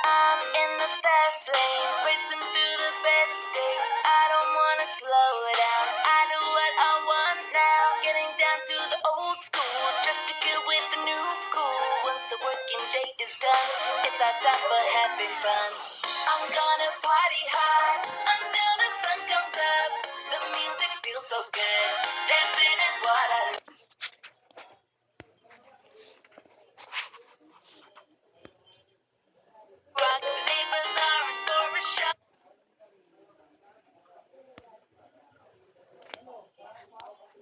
I'm in the fast lane, racing through the best days. I don't wanna slow down. I do what I want now. Getting down to the old school, just to get with the new cool. Once the working day is done, it's our time for having fun. I'm gonna party hard until the sun comes up. The music feels so good. Dancing is what I love.